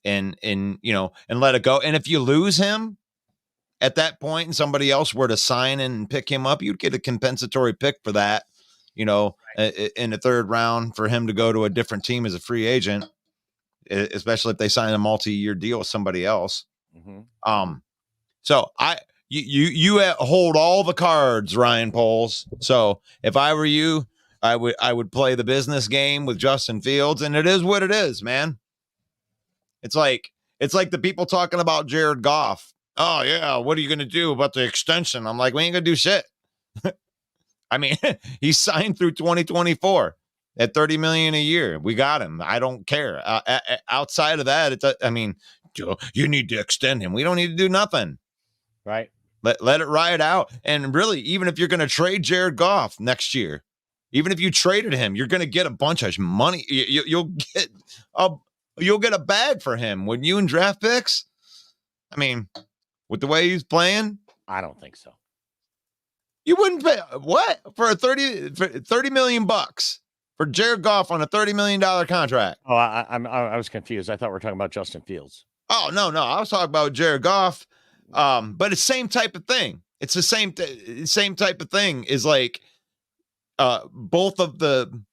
and let it go. And if you lose him at that point and somebody else were to sign and pick him up, you'd get a compensatory pick for that, in the 3rd round for him to go to a different team as a free agent, especially if they sign a multi-year deal with somebody else. Mm-hmm. So you hold all the cards, Ryan Poles. So if I were you, I would play the business game with Justin Fields, and it is what it is, man. It's like the people talking about Jared Goff. Oh yeah, what are you going to do about the extension? I'm like, we ain't going to do shit. I mean, he's signed through 2024 at $30 million a year. We got him. I don't care. Outside of that, you need to extend him. We don't need to do nothing. Right. Let it ride out. And really, even if you're going to trade Jared Goff next year, even if you traded him, you're going to get a bunch of money. You'll get a bag for him, wouldn't you, in draft picks? I mean, with the way he's playing, I don't think so. You wouldn't pay what for $30 million for Jared Goff on a $30 million contract? Oh, I was confused. I thought we were talking about Justin Fields. Oh no, I was talking about Jared Goff. But it's same type of thing. It's the same type of thing. Is like both of the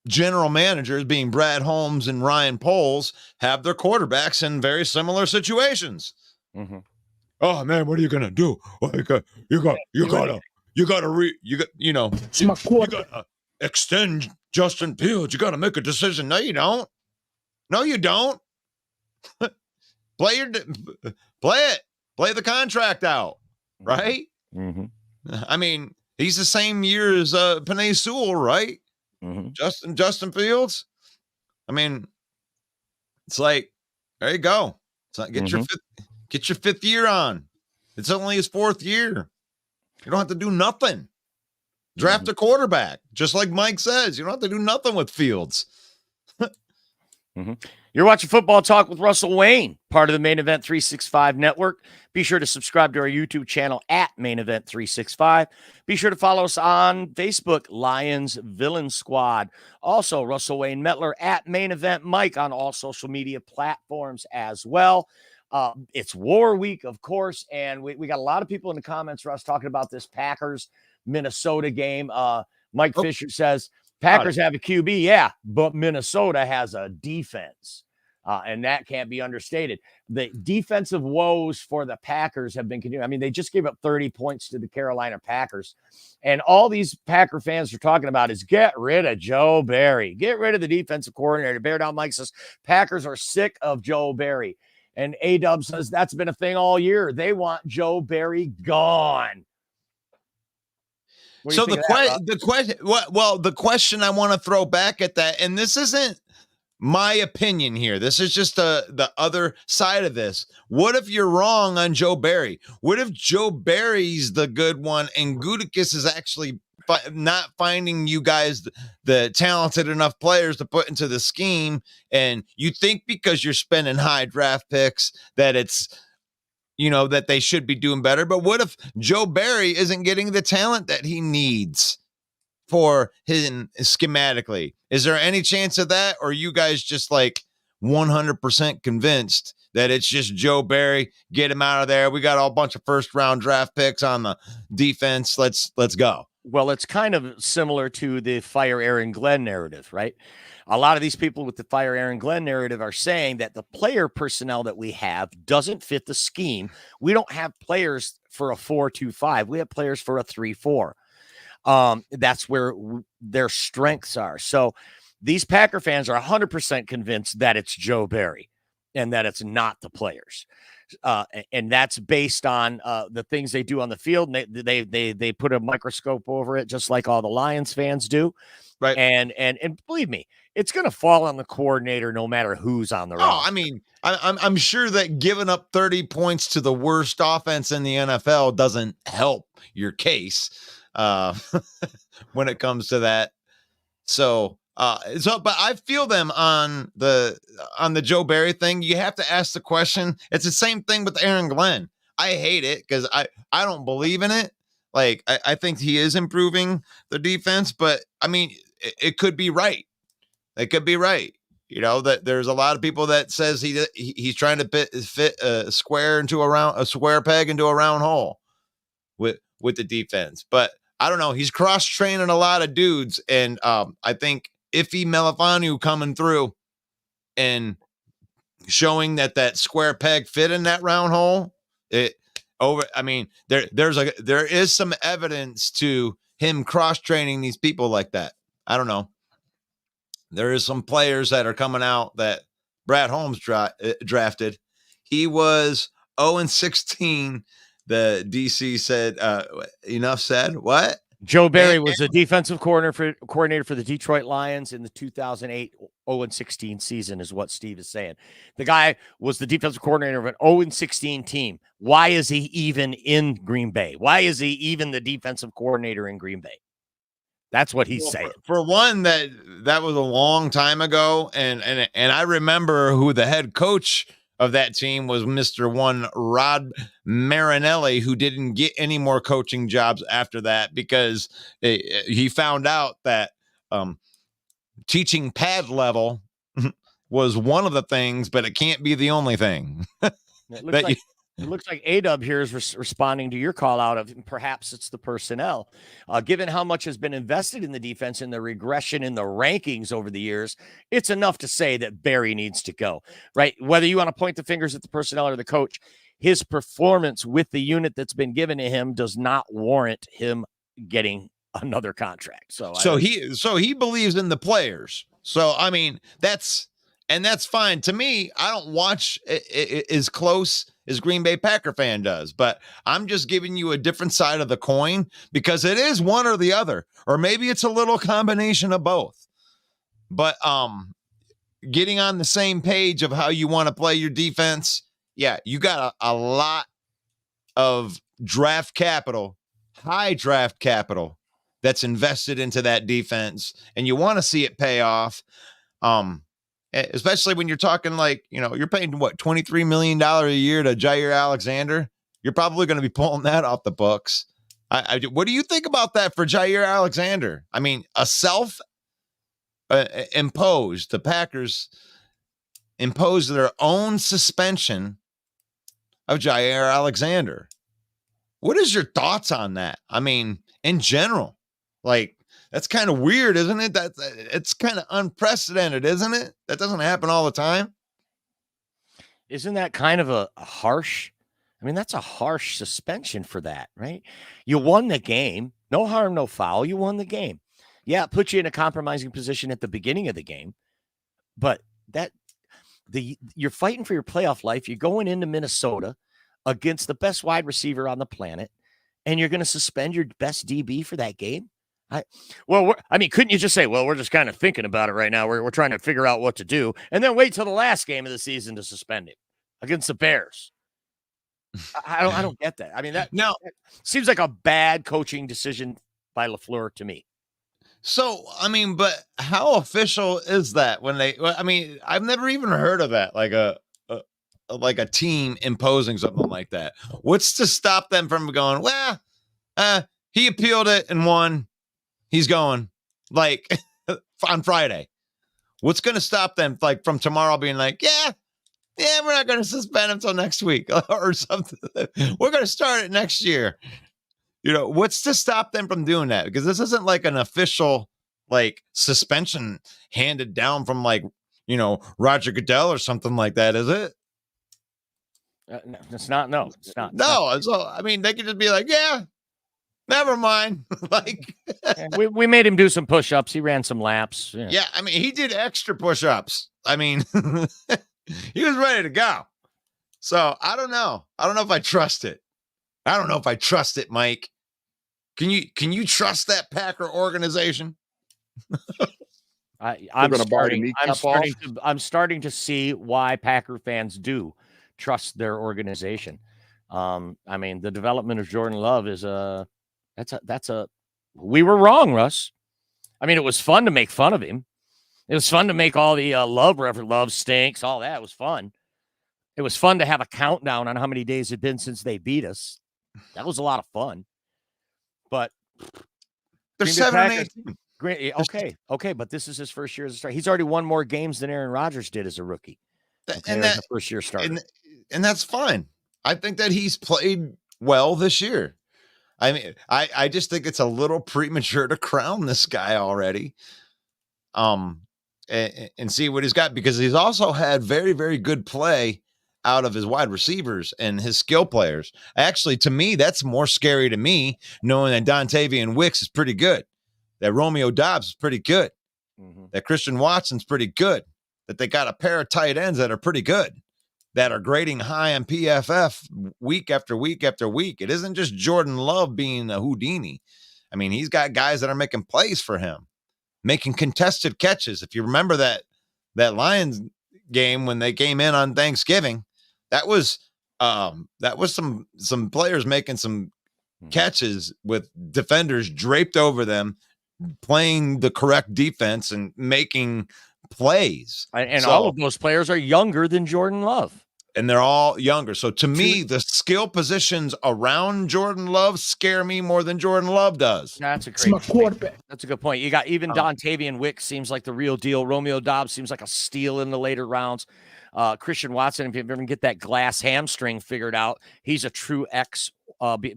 general managers, being Brad Holmes and Ryan Poles, have their quarterbacks in very similar situations. Mm-hmm. Oh man, what are you gonna do? Well, you gotta extend Justin Fields. You gotta make a decision. No, you don't. Play it. Play the contract out, right? Mm-hmm. I mean, he's the same year as Penei Sewell, right? Mm-hmm. Justin Fields. I mean, it's like, there you go. It's like get your 5th year on. It's only his 4th year. You don't have to do nothing. Draft a quarterback, just like Mike says. You don't have to do nothing with Fields. You're watching Football Talk with Russell Wayne, part of the Main Event 365 network. Be sure to subscribe to our YouTube channel at Main Event 365. Be sure to follow us on Facebook, Lions Villain Squad. Also, Russell Wayne Metler at Main Event Mike on all social media platforms as well. It's War Week, of course, and we got a lot of people in the comments, Russ, talking about this Packers-Minnesota game. Mike Fisher says, Packers have a QB, yeah, but Minnesota has a defense, and that can't be understated. The defensive woes for the Packers have been continuing. I mean, they just gave up 30 points to the Carolina Packers, and all these Packer fans are talking about is get rid of Joe Barry. Get rid of the defensive coordinator. Bear Down Mike says, Packers are sick of Joe Barry. And A-Dub says that's been a thing all year. They want Joe Barry gone. So the question I want to throw back at that, and this isn't my opinion here. This is just the other side of this. What if you're wrong on Joe Barry? What if Joe Barry's the good one and Gutekunst is actually not finding you guys the talented enough players to put into the scheme, and you think because you're spending high draft picks that it's that they should be doing better? But what if Joe Barry isn't getting the talent that he needs for him schematically? Is there any chance of that? Or are you guys just like 100% convinced that it's just Joe Barry? Get him out of there. We got a bunch of 1st-round draft picks on the defense. Let's go. Well, it's kind of similar to the fire Aaron Glenn narrative, right? A lot of these people with the fire Aaron Glenn narrative are saying that the player personnel that we have doesn't fit the scheme. We don't have players for a 4-2-5. We have players for a 3-4. That's where their strengths are. So these Packer fans are 100% convinced that it's Joe Barry and that it's not the players. And that's based on the things they do on the field. And they put a microscope over it, just like all the Lions fans do. Right. And believe me, it's going to fall on the coordinator no matter who's on the roster. I mean, I'm sure that giving up 30 points to the worst offense in the NFL doesn't help your case when it comes to that. But I feel them on the Joe Barry thing. You have to ask the question. It's the same thing with Aaron Glenn. I hate it because I don't believe in it. Like, I think he is improving the defense, but I mean, it could be right. It could be right. That there's a lot of people that says he's trying to fit a square peg into a round hole with the defense. But I don't know. He's cross training a lot of dudes, and I think Iffy Melifonwu coming through and showing that square peg fit in that round hole. There is some evidence to him cross training these people like that. I don't know. There is some players that are coming out that Brad Holmes drafted. He was 0-16. The DC said, enough said. What? Joe Barry was the defensive coordinator for the Detroit Lions in the 2008 0-16 season, is what Steve is saying. The guy was the defensive coordinator of an 0-16 team. Why is he even in Green Bay? Why is he even the defensive coordinator in Green Bay? That's what he's saying. For one, that was a long time ago, and I remember who the head coach of that team was, Mr. One Rod Marinelli, who didn't get any more coaching jobs after that because he found out that teaching pad level was one of the things, but it can't be the only thing. It looks like A-Dub here is responding to your call out of perhaps it's the personnel. Given how much has been invested in the defense and the regression in the rankings over the years, it's enough to say that Barry needs to go, right? Whether you want to point the fingers at the personnel or the coach, his performance with the unit that's been given to him does not warrant him getting another contract. So he believes in the players. So, I mean, that's fine. To me, I don't watch it as close as Green Bay Packer fan does, but I'm just giving you a different side of the coin because it is one or the other, or maybe it's a little combination of both. But getting on the same page of how you want to play your defense, yeah, you got a lot of draft capital, high draft capital that's invested into that defense, and you want to see it pay off. Especially when you're talking like, you're paying what, $23 million a year to Jair Alexander. You're probably going to be pulling that off the books. What do you think about that for Jair Alexander? I mean, a imposed, the Packers imposed their own suspension of Jair Alexander. What is your thoughts on that? I mean, in general, like, that's kind of weird, isn't it? It's kind of unprecedented, isn't it? That doesn't happen all the time. Isn't that kind of a harsh? I mean, that's a harsh suspension for that, right? You won the game. No harm, no foul. You won the game. Yeah, it puts you in a compromising position at the beginning of the game. But you're fighting for your playoff life. You're going into Minnesota against the best wide receiver on the planet, and you're going to suspend your best DB for that game? Couldn't you just say, well, we're just kind of thinking about it right now. We're trying to figure out what to do, and then wait till the last game of the season to suspend him against the Bears? I don't get that. I mean, that seems like a bad coaching decision by LaFleur to me. So, I mean, but how official is that when I've never even heard of that, like a team imposing something like that. What's to stop them from going, well, he appealed it and won. He's going, like, on Friday. What's going to stop them, like, from tomorrow being like, yeah, we're not going to suspend him until next week or something. We're going to start it next year. What's to stop them from doing that? Because this isn't like an official, like, suspension handed down from, like, Roger Goodell or something like that, is it? No, it's not. No, it's not. No. So, I mean, they could just be like, yeah, never mind. Like, we made him do some push-ups. He ran some laps. Yeah, I mean, he did extra push-ups. I mean, he was ready to go. So I don't know. I don't know if I trust it. I don't know if I trust it, Mike. Can you trust that Packer organization? I'm starting to see why Packer fans do trust their organization. I mean, the development of Jordan Love is we were wrong, Russ. I mean, it was fun to make fun of him. It was fun to make all the love stinks, all that. It was fun. It was fun to have a countdown on how many days it had been since they beat us. That was a lot of fun. But they're 7-8. Okay, but this is his first year as a starter. He's already won more games than Aaron Rodgers did as a rookie. And that first year starter. And that's fine. I think that he's played well this year. I mean, I just think it's a little premature to crown this guy already. And see what he's got, because he's also had very, very good play out of his wide receivers and his skill players. Actually, to me, that's more scary to me, knowing that Dontavian Wicks is pretty good, that Romeo Doubs is pretty good, that Christian Watson's pretty good, that they got a pair of tight ends that are pretty good, that are grading high on PFF week after week after week. It isn't just Jordan Love being a Houdini. I mean, he's got guys that are making plays for him, making contested catches. If you remember that Lions game when they came in on Thanksgiving, that was some players making some catches with defenders draped over them, playing the correct defense and making plays. And all of those players are younger than Jordan Love. And they're all younger. So to me, the skill positions around Jordan Love scare me more than Jordan Love does. That's a great quarterback. That's a good point. You got even Dontavian Wicks seems like the real deal. Romeo Doubs seems like a steal in the later rounds. Christian Watson, if you ever get that glass hamstring figured out, he's a true X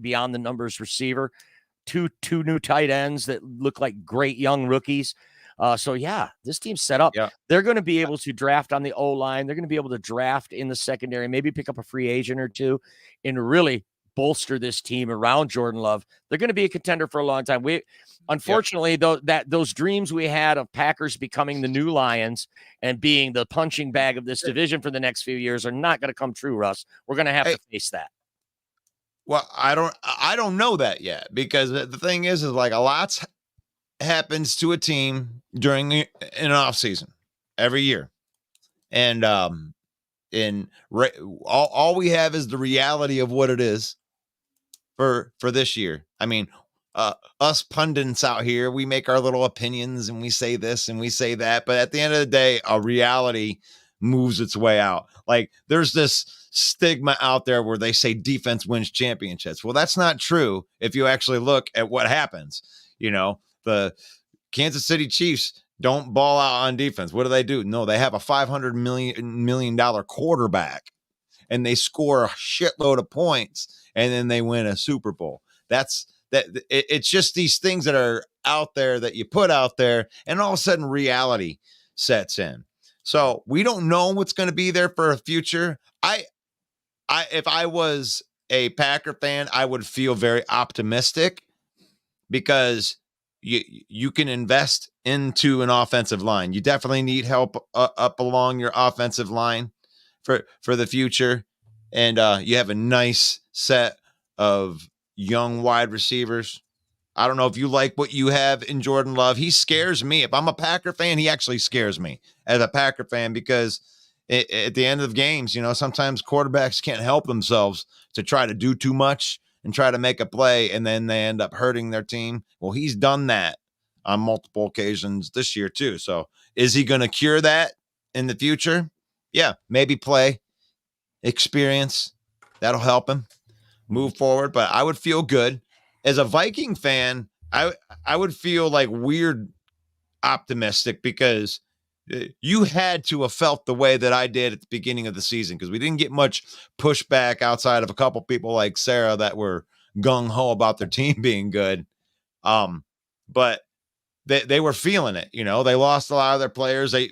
beyond the numbers receiver. Two new tight ends that look like great young rookies. So yeah, this team's set up. Yeah. They're going to be able to draft on the O-line. They're going to be able to draft in the secondary, maybe pick up a free agent or two and really bolster this team around Jordan Love. They're going to be a contender for a long time. Unfortunately, those dreams we had of Packers becoming the new Lions and being the punching bag of this division for the next few years are not going to come true, Russ. We're going to have to face that. Well, I don't know that yet, because the thing is like a lot happens to a team during an off season every year. And all we have is the reality of what it is. for this year. I mean, us pundits out here, we make our little opinions and we say this and we say that, but at the end of the day, a reality moves its way out. Like there's this stigma out there where they say defense wins championships. Well, that's not true if you actually look at what happens. You know, the Kansas City Chiefs don't ball out on defense. What do? No, they have a $500 million quarterback and they score a shitload of points and then they win a Super Bowl. It's just these things that are out there that you put out there and all of a sudden reality sets in. So we don't know what's going to be there for a future. If I was a Packer fan, I would feel very optimistic because you can invest into an offensive line. You definitely need help up along your offensive line for the future. And you have a nice set of young wide receivers. I don't know if you like what you have in Jordan Love. He scares me. If I'm a Packer fan, he actually scares me as a Packer fan because at the end of games, sometimes quarterbacks can't help themselves to try to do too much and try to make a play, and then they end up hurting their team. Well, he's done that on multiple occasions this year too. So is he going to cure that in the future? Yeah, maybe play experience. That'll help him move forward, but I would feel good. As a Viking fan, I would feel like weird optimistic because you had to have felt the way that I did at the beginning of the season because we didn't get much pushback outside of a couple people like Sarah that were gung-ho about their team being good. But they were feeling it. They lost a lot of their players. They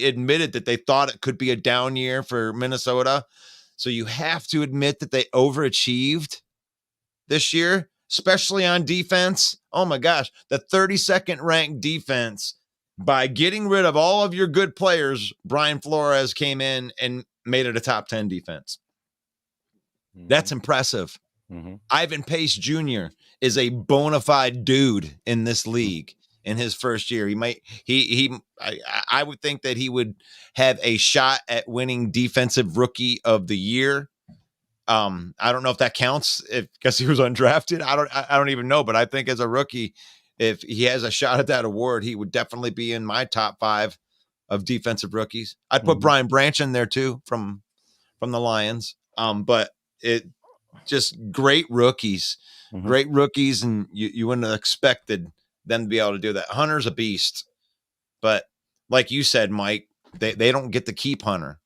admitted that they thought it could be a down year for Minnesota. So you have to admit that they overachieved this year, especially on defense. Oh my gosh, the 32nd ranked defense. By getting rid of all of your good players, Brian Flores came in and made it a top 10 defense. That's impressive. Ivan Pace Jr. is a bona fide dude in this league in his first year. I would think that he would have a shot at winning defensive rookie of the year. I don't know if that counts because he was undrafted. I don't even know, but I think as a rookie, if he has a shot at that award, he would definitely be in my top 5 of defensive rookies. I'd put Brian Branch in there too from the Lions. But it just great rookies, and you wouldn't have expected them to be able to do that. Hunter's a beast, but like you said, Mike, they don't get to keep Hunter,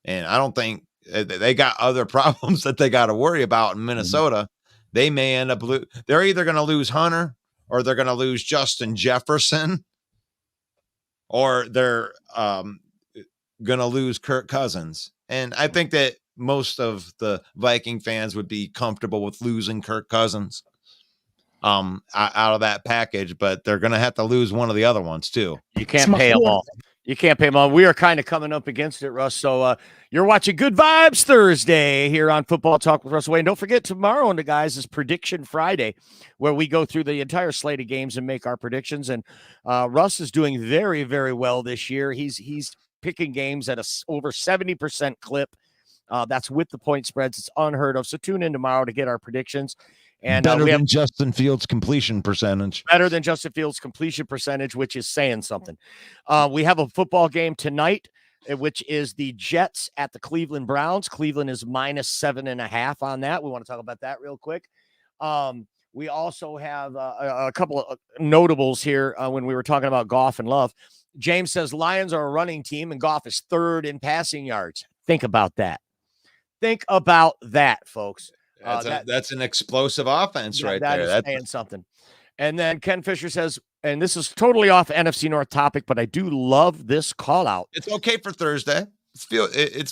and I don't think they got other problems that they got to worry about in Minnesota. They may end up they're either going to lose Hunter or they're going to lose Justin Jefferson, or they're going to lose Kirk Cousins. And I think that most of the Viking fans would be comfortable with losing Kirk Cousins out of that package, but they're going to have to lose one of the other ones too. You can't pay them all. You can't pay them all. We are kind of coming up against it, Russ. So you're watching Good Vibes Thursday here on Football Talk with Russell Wayne. Don't forget tomorrow, guys, is Prediction Friday, where we go through the entire slate of games and make our predictions. And Russ is doing very, very well this year. He's picking games at over 70% clip. That's with the point spreads. It's unheard of. So tune in tomorrow to get our predictions. And better than Justin Fields' completion percentage. Better than Justin Fields' completion percentage, which is saying something. We have a football game tonight, which is the Jets at the Cleveland Browns. Cleveland is -7.5 on that. We want to talk about that real quick. We also have a couple of notables here when we were talking about Goff and Love. James says Lions are a running team and Goff is 3rd in passing yards. Think about that. Think about that, folks. That's an explosive offense right there. That's saying something. And then Ken Fisher says, and this is totally off NFC North topic, but I do love this call out. It's okay for Thursday. It's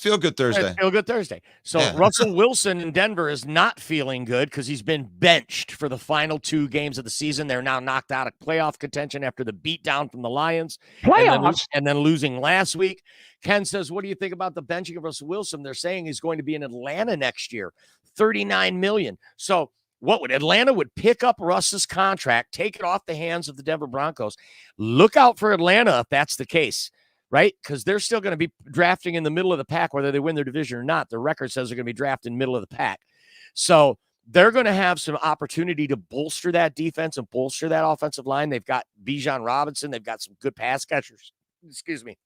feel good Thursday. Feel good Thursday. So yeah. Russell Wilson in Denver is not feeling good because he's been benched for the final 2 games of the season. They're now knocked out of playoff contention after the beatdown from the Lions. And then losing last week. Ken says, what do you think about the benching of Russell Wilson? They're saying he's going to be in Atlanta next year, $39 million. So Atlanta would pick up Russ's contract, take it off the hands of the Denver Broncos. Look out for Atlanta if that's the case, right? Because they're still going to be drafting in the middle of the pack, whether they win their division or not. The record says they're going to be drafting middle of the pack. So they're going to have some opportunity to bolster that defense and bolster that offensive line. They've got Bijan Robinson. They've got some good pass catchers. Excuse me.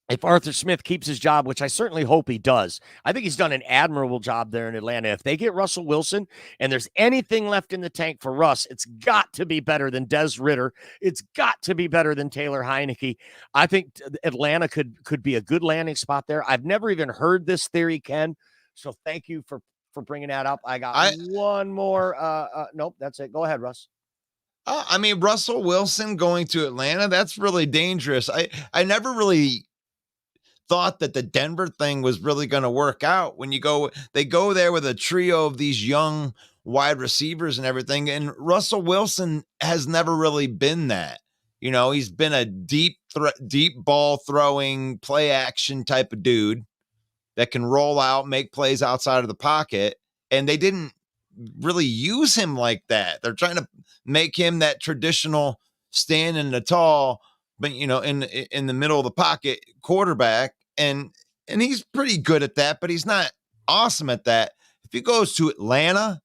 If Arthur Smith keeps his job, which I certainly hope he does, I think he's done an admirable job there in Atlanta. If they get Russell Wilson and there's anything left in the tank for Russ, it's got to be better than Des Ridder. It's got to be better than Taylor Heineke. I think Atlanta could be a good landing spot there. I've never even heard this theory, Ken. So thank you for bringing that up. I got one more. Nope, that's it. Go ahead, Russ. I mean, Russell Wilson going to Atlanta, that's really dangerous. I never really thought that the Denver thing was really going to work out. When they go there with a trio of these young wide receivers and everything. And Russell Wilson has never really been that. You know, he's been a deep ball throwing play action type of dude that can roll out, make plays outside of the pocket. And they didn't really use him like that. They're trying to make him that traditional stand in the tall, but in the middle of the pocket quarterback. And he's pretty good at that, but he's not awesome at that. If he goes to Atlanta,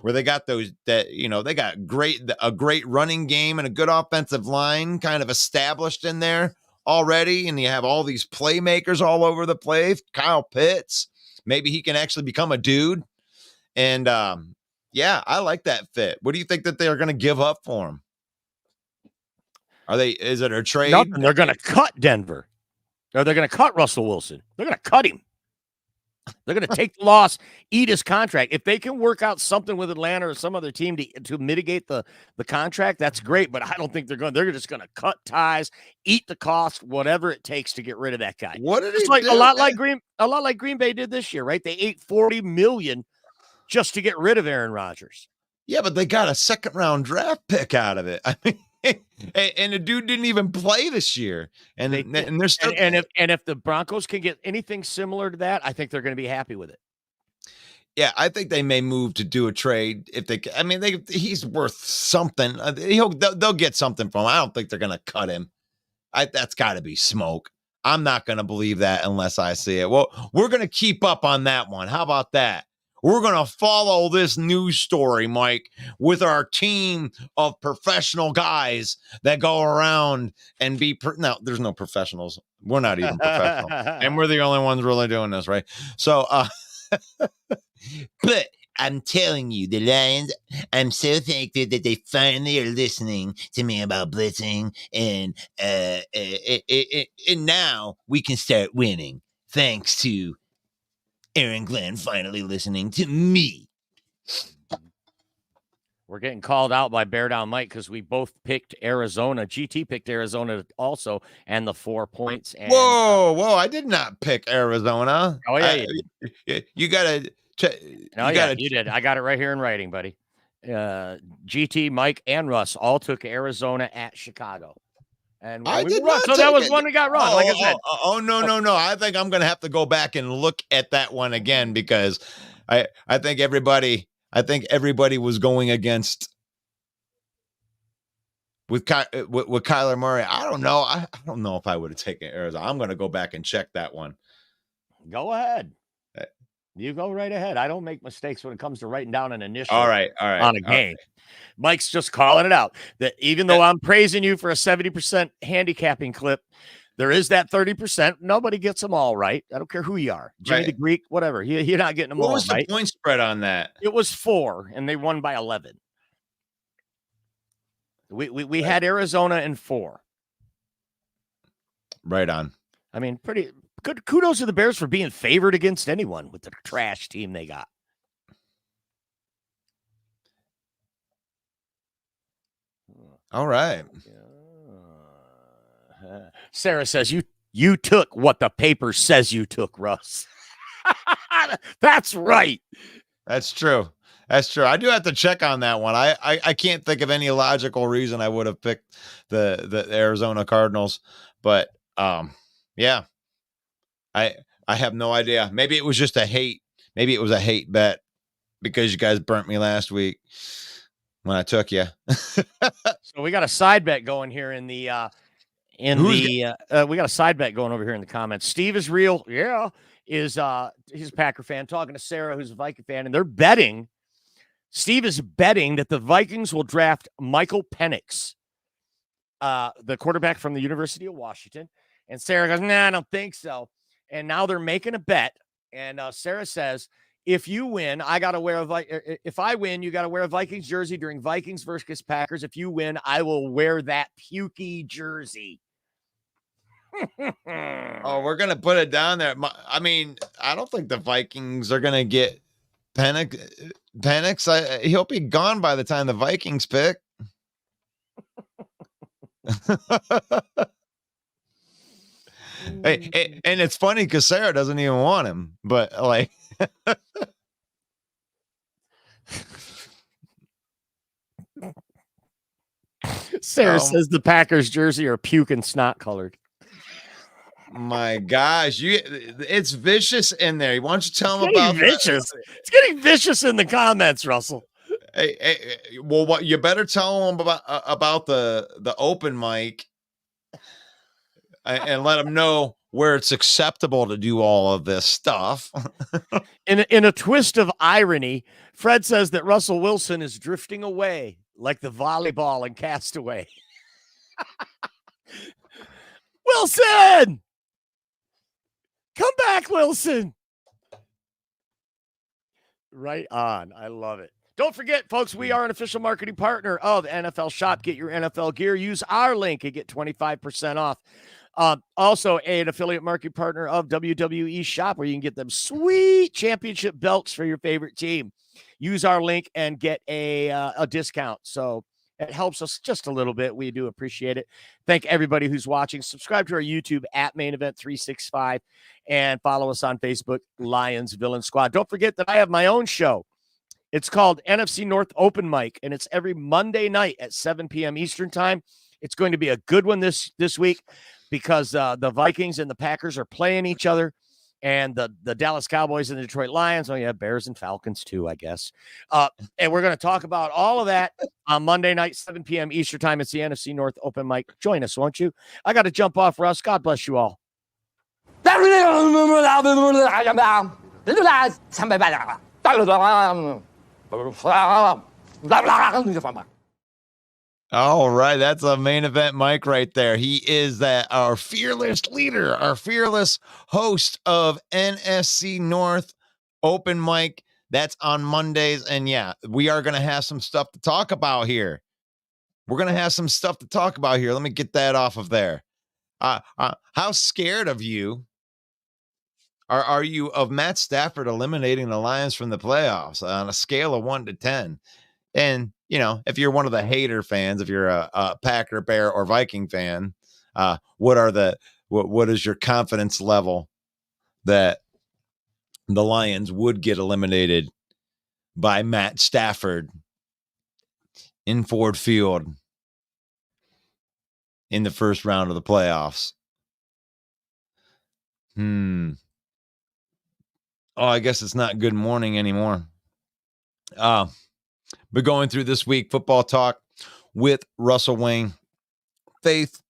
where they got they got a great running game and a good offensive line kind of established in there already, and you have all these playmakers all over the place, Kyle Pitts, maybe he can actually become a dude. And yeah, I like that fit. What do you think that they're going to give up for him? Is it a trade? Nothing. They're going to cut Denver. Or they're going to cut Russell Wilson. They're going to cut him. They're going to take the loss, eat his contract. If they can work out something with Atlanta or some other team to mitigate the contract, that's great. But I don't think they're just going to cut ties, eat the cost, whatever it takes to get rid of that guy. What did he do? A lot like Green Bay did this year, right? They ate $40 million just to get rid of Aaron Rodgers. Yeah, but they got a second-round draft pick out of it. I mean, and the dude didn't even play this year, and they're still. And if the Broncos can get anything similar to that, I think they're going to be happy with it. Yeah, I think they may move to do a trade if they. I mean, he's worth something. They'll get something from him. I don't think they're going to cut him. That's got to be smoke. I'm not going to believe that unless I see it. Well, we're going to keep up on that one. How about that? We're going to follow this news story, Mike, with our team of professional guys that go around and no, there's no professionals. We're not even professional. And we're the only ones really doing this, right? So, but I'm telling you, the Lions, I'm so thankful that they finally are listening to me about blitzing, and now we can start winning thanks to Aaron Glenn finally listening to me. We're getting called out by Bear Down Mike because we both picked Arizona. GT picked Arizona also, and the 4 points. And, whoa! I did not pick Arizona. Oh yeah, you gotta. You did. I got it right here in writing, buddy. GT, Mike, and Russ all took Arizona at Chicago. And I did not. So that was one we got wrong. Like I said. No. I think I'm going to have to go back and look at that one again because I think everybody was going against with Kyler Murray. I don't know. I don't know if I would have taken Arizona. I'm going to go back and check that one. Go ahead. You go right ahead. I don't make mistakes when it comes to writing down an initial. All right. On a game. Right. Mike's just calling it out that even though I'm praising you for a 70% handicapping clip, there is that 30%. Nobody gets them all right. I don't care who you are. Jimmy the Greek, whatever. You're not getting them all right. What was the point spread on that? It was 4, and they won by 11. We had Arizona in 4. Right on. I mean, pretty good. Kudos to the Bears for being favored against anyone with the trash team they got. All right. Sarah says you took what the paper says you took, Russ. That's right. That's true. I do have to check on that one. I can't think of any logical reason I would have picked the Arizona Cardinals, but yeah. I have no idea. Maybe it was just a hate. Maybe it was a hate bet because you guys burnt me last week when I took you. So we got a side bet going here in the we got a side bet going over here in the comments. Steve is real. Yeah. is he's a Packer fan, talking to Sarah, who's a Viking fan, and they're betting. Steve is betting that the Vikings will draft Michael Penix, the quarterback from the University of Washington. And Sarah goes, nah, I don't think so. And now they're making a bet. And Sarah says, if you win, I got to wear if I win, you got to wear a Vikings jersey during Vikings versus Packers. If you win, I will wear that pukey jersey. Oh, we're going to put it down there. I mean, I don't think the Vikings are going to get Penix. He'll be gone by the time the Vikings pick. Hey, and it's funny because Sarah doesn't even want him, but like, Sarah says the Packers jersey are puke and snot colored. My gosh, it's vicious in there. Why don't you tell them about vicious? It's getting vicious in the comments, Russell. Hey, well, what you better tell them about the open mic. And let them know where it's acceptable to do all of this stuff. In a twist of irony, Fred says that Russell Wilson is drifting away like the volleyball in Castaway. Wilson! Come back, Wilson! Right on. I love it. Don't forget, folks, we are an official marketing partner of NFL Shop. Get your NFL gear. Use our link and get 25% off. Also an affiliate marketing partner of WWE Shop, where you can get them sweet championship belts for your favorite team. Use our link and get a discount. So it helps us just a little bit. We do appreciate it. Thank everybody who's watching. Subscribe to our YouTube at Main Event 365 and follow us on Facebook, Lions Villain Squad. Don't forget that I have my own show. It's called NFC North Open Mic, and it's every Monday night at 7 p.m. Eastern time. It's going to be a good one this week, because the Vikings and the Packers are playing each other, and the Dallas Cowboys and the Detroit Lions. Oh, yeah, Bears and Falcons too, I guess. And we're going to talk about all of that on Monday night, 7 p.m. Eastern time. It's the NFC North Open Mic. Join us, won't you? I got to jump off, Russ. God bless you all. All right, that's a Main Event Mike right there. He is our fearless leader, our fearless host of NFC North Open Mic. That's on Mondays. And yeah, we are going to have some stuff to talk about here. Let me get that off of there. How scared of you are you of Matt Stafford eliminating the Lions from the playoffs on a scale of 1 to 10? And, you know, if you're one of the hater fans, if you're a Packer, Bear, or Viking fan, what is your confidence level that the Lions would get eliminated by Matt Stafford in Ford Field in the first round of the playoffs? Oh, I guess it's not good morning anymore. But going through this week, football talk with Russell Wayne, faith,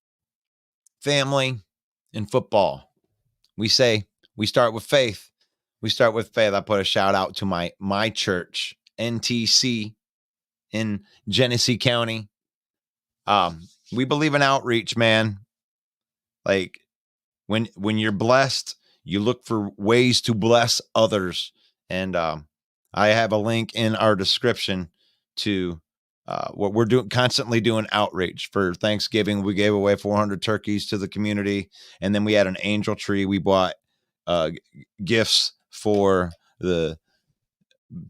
family, and football. We say we start with faith. I put a shout out to my church, NTC, in Genesee County. We believe in outreach, man. Like when you're blessed, you look for ways to bless others. And I have a link in our description to what we're doing, constantly doing outreach. For Thanksgiving, we gave away 400 turkeys to the community. And then we had an angel tree. We bought gifts for the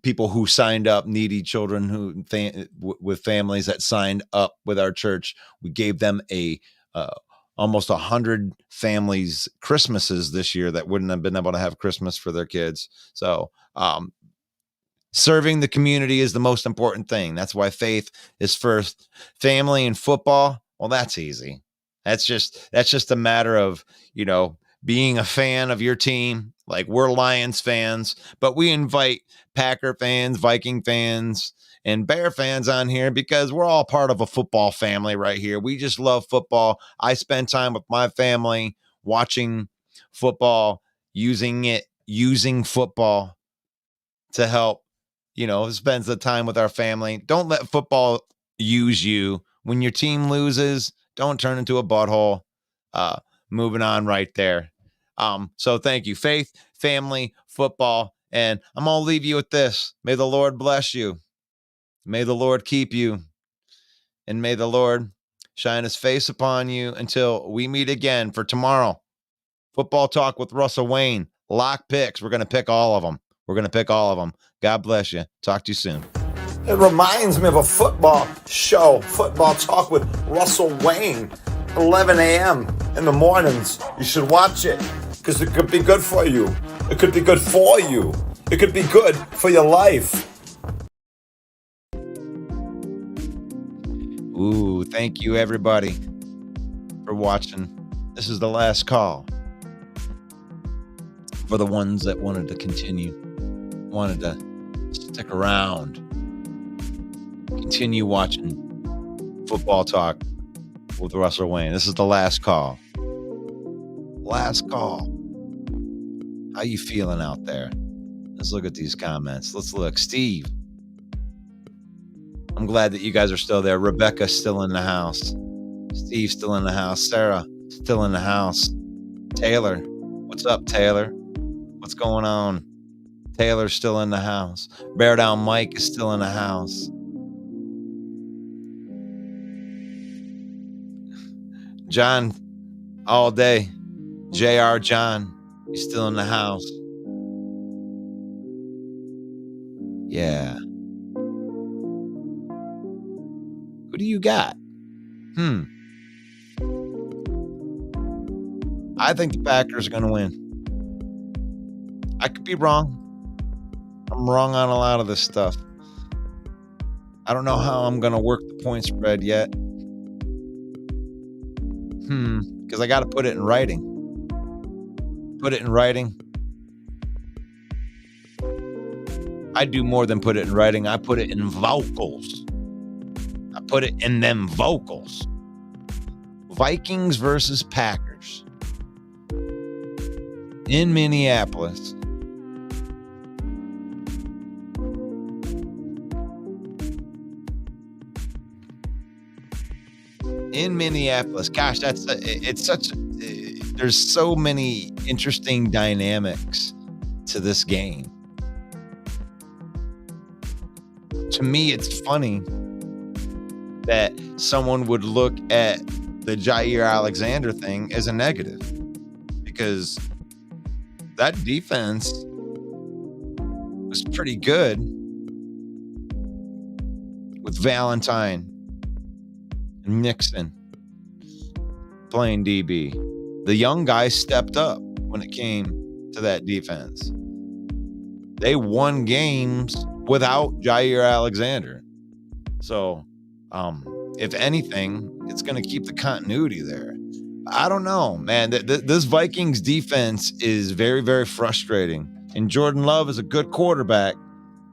people who signed up, needy children with families that signed up with our church. We gave them almost 100 families Christmases this year that wouldn't have been able to have Christmas for their kids. So serving the community is the most important thing. That's why faith is first. Family and football, well, that's easy. That's just a matter of, you know, being a fan of your team. Like, we're Lions fans, but we invite Packer fans, Viking fans, and Bear fans on here because we're all part of a football family right here. We just love football. I spend time with my family watching football, using it using football to help, spend the time with our family. Don't let football use you. When your team loses, don't turn into a butthole. Moving on right there. So thank you. Faith, family, football. And I'm going to leave you with this. May the Lord bless you. May the Lord keep you. And may the Lord shine his face upon you until we meet again for tomorrow. Football Talk with Russell Wayne. Lock picks. We're going to pick all of them. God bless you. Talk to you soon. It reminds me of a football show, Football Talk with Russell Wayne, 11 a.m. in the mornings. You should watch it because it could be good for you. It could be good for you. It could be good for your life. Ooh, thank you, everybody, for watching. This is the last call for the ones that wanted to continue, wanted to stick around, continue watching Football Talk with Russell Wayne. This is the last call. Last call. How you feeling out there? Let's look at these comments. Let's look. Steve. I'm glad that you guys are still there. Rebecca's still in the house. Steve's still in the house. Sarah still in the house. Taylor. What's up, Taylor? What's going on? Taylor's still in the house. Bear Down Mike is still in the house. John all day. JR John, he's still in the house. Yeah. Who do you got? I think the Packers are going to win. I could be wrong. I'm wrong on a lot of this stuff. I don't know how I'm going to work the point spread yet. Because I got to put it in writing. I do more than put it in writing. I put it in vocals. I put it in them vocals. Vikings versus Packers in Minneapolis. Gosh, there's so many interesting dynamics to this game. To me, it's funny that someone would look at the Jair Alexander thing as a negative, because that defense was pretty good with Valentine and Nixon playing DB. The young guys stepped up when it came to that defense. They won games without Jair Alexander. So, if anything, it's going to keep the continuity there. I don't know, man. This Vikings defense is very, very frustrating. And Jordan Love is a good quarterback.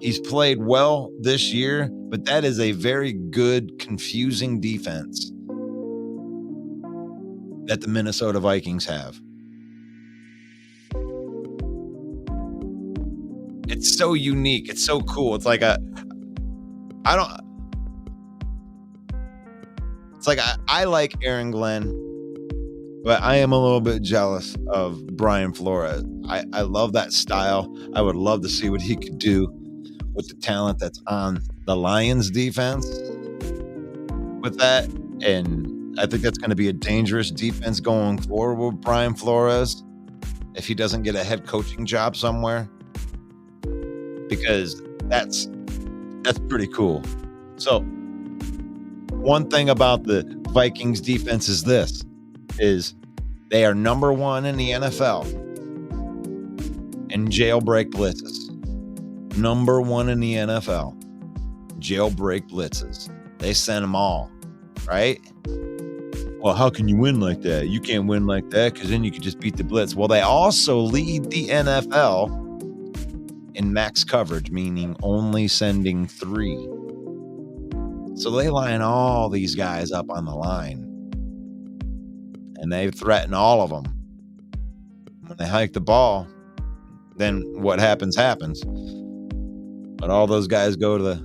He's played well this year, but that is a very good, confusing defense that the Minnesota Vikings have. It's so unique. It's so cool. It's like I like Aaron Glenn, but I am a little bit jealous of Brian Flores. I love that style. I would love to see what he could do with the talent that's on the Lions defense with that. And I think that's going to be a dangerous defense going forward with Brian Flores if he doesn't get a head coaching job somewhere, because that's pretty cool. So one thing about the Vikings defense is they are number one in the NFL in jailbreak blitzes. Number one in the NFL. Jailbreak blitzes. They send them all, right? Well, how can you win like that? You can't win like that because then you could just beat the blitz. Well, they also lead the NFL in max coverage, meaning only sending 3. So they line all these guys up on the line, and they threaten all of them. When they hike the ball, then what happens. But all those guys go to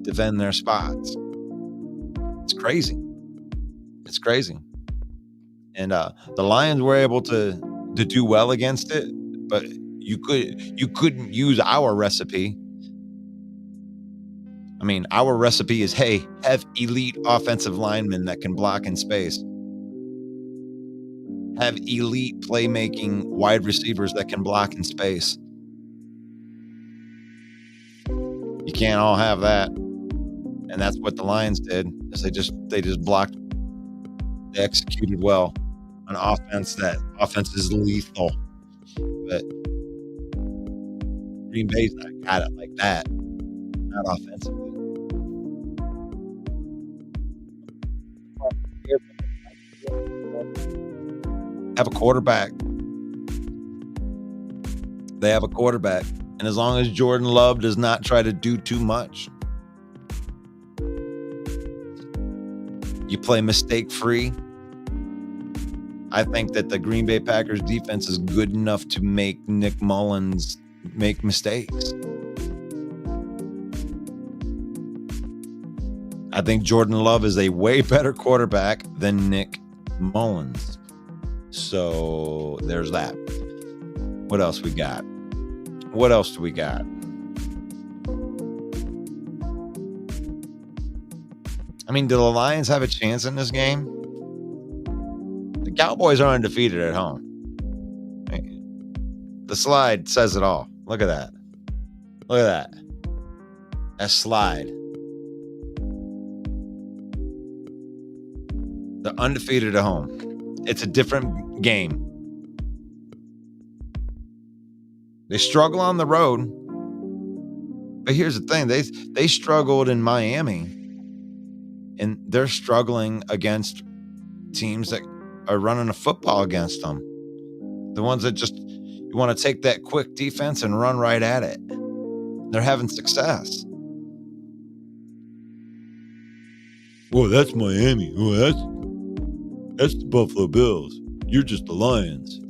defend their spots. It's crazy. It's crazy. And the Lions were able to do well against it, but you couldn't use our recipe. I mean, our recipe is, hey, have elite offensive linemen that can block in space. Have elite playmaking wide receivers that can block in space. You can't all have that. And that's what the Lions did, is they just blocked. They executed well on offense. That offense is lethal. But Green Bay's not got it like that. Not offensively. Have a quarterback. They have a quarterback. And as long as Jordan Love does not try to do too much, you play mistake-free. I think that the Green Bay Packers defense is good enough to make Nick Mullins make mistakes. I think Jordan Love is a way better quarterback than Nick Mullins. So there's that. What else we got? What else do we got? I mean, do the Lions have a chance in this game? The Cowboys are undefeated at home. The slide says it all. Look at that. Look at that. That slide. They're undefeated at home. It's a different game. They struggle on the road. But here's the thing. They struggled in Miami. And they're struggling against teams that are running a football against them. The ones that just, you want to take that quick defense and run right at it. They're having success. Well, that's Miami. Oh, that's the Buffalo Bills. You're just the Lions.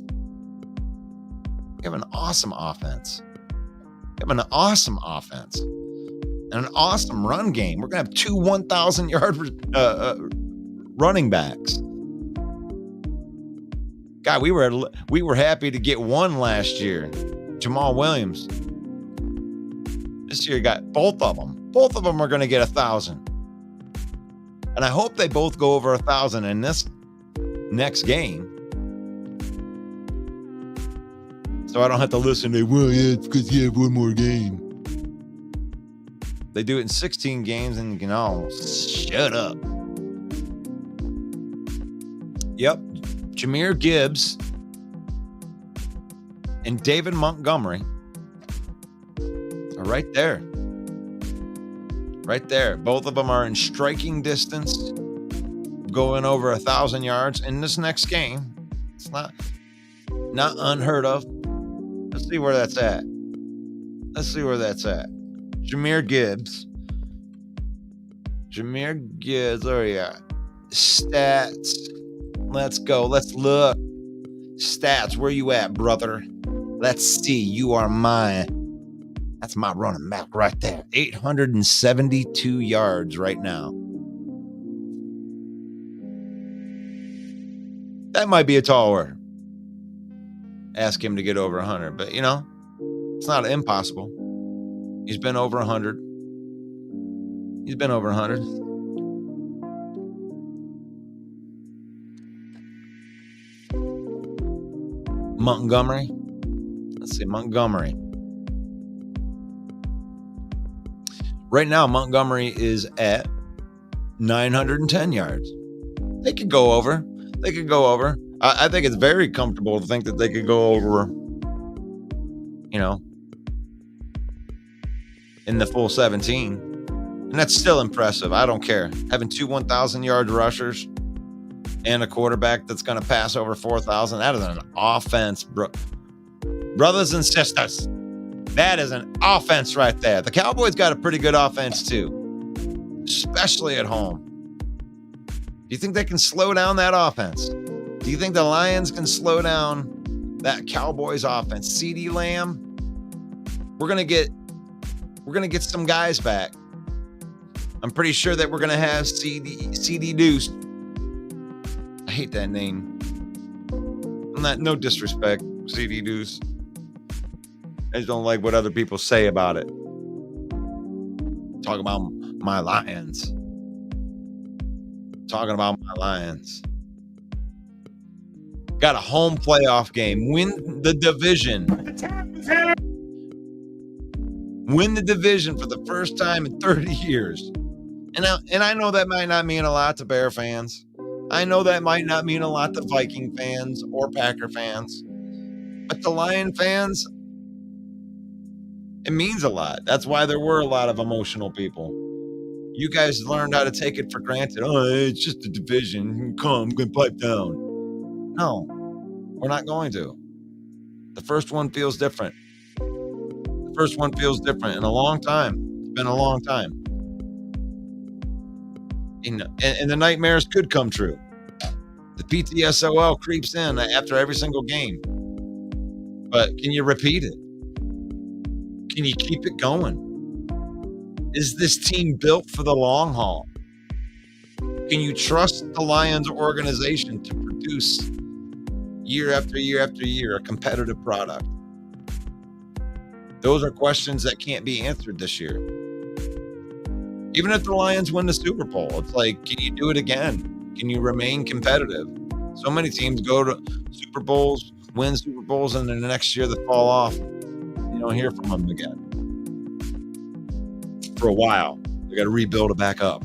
You have an awesome offense. You have an awesome offense. And an awesome run game. We're going to have 2 1,000-yard running backs. God, we were happy to get one last year. Jamal Williams. This year got both of them. Both of them are going to get 1,000. And I hope they both go over 1,000 in this next game. So I don't have to listen to, well, yeah, it's because you have one more game. They do it in 16 games and you can all shut up. Yep. Jahmyr Gibbs and David Montgomery are right there. Right there. Both of them are in striking distance, going over 1,000 yards in this next game. It's not unheard of. Let's see where that's at. Jahmyr Gibbs. There you are. Stats. Let's go. Let's look. Stats. Where you at, brother? Let's see. You are mine. That's my running back right there. 872 yards right now. That might be a tall order. Ask him to get over 100. But, it's not impossible. He's been over 100. Montgomery. Let's see, Montgomery. Right now, Montgomery is at 910 yards. They could go over. I think it's very comfortable to think that they could go over, in the full 17. And that's still impressive. I don't care. Having 2 1,000-yard rushers and a quarterback that's going to pass over 4,000, that is an offense, brothers and sisters. That is an offense right there. The Cowboys got a pretty good offense too, especially at home. Do you think they can slow down that offense? Do you think the Lions can slow down that Cowboys offense. CeeDee Lamb, we're gonna get some guys back. I'm pretty sure that we're gonna have CD Deuce. I hate that name. No disrespect, CD Deuce. I just don't like what other people say about it. Talk about my Lions. Talking about my Lions. Got a home playoff game. Win the division. The tap is here. Win the division for the first time in 30 years. And I know that might not mean a lot to Bear fans. I know that might not mean a lot to Viking fans or Packer fans. But to Lion fans, it means a lot. That's why there were a lot of emotional people. You guys learned how to take it for granted. Oh, it's just a division. Come, we can pipe down. No, we're not going to. The first one feels different. The first one feels different in a long time. It's been a long time. And the nightmares could come true. The PTSOL creeps in after every single game. But can you repeat it? Can you keep it going? Is this team built for the long haul? Can you trust the Lions organization to produce year after year after year a competitive product? Those are questions that can't be answered this year. Even if the Lions win the Super Bowl, it's like, can you do it again? Can you remain competitive? So many teams go to Super Bowls, win Super Bowls, and then the next year they fall off. You don't hear from them again. For a while, they got to rebuild it back up.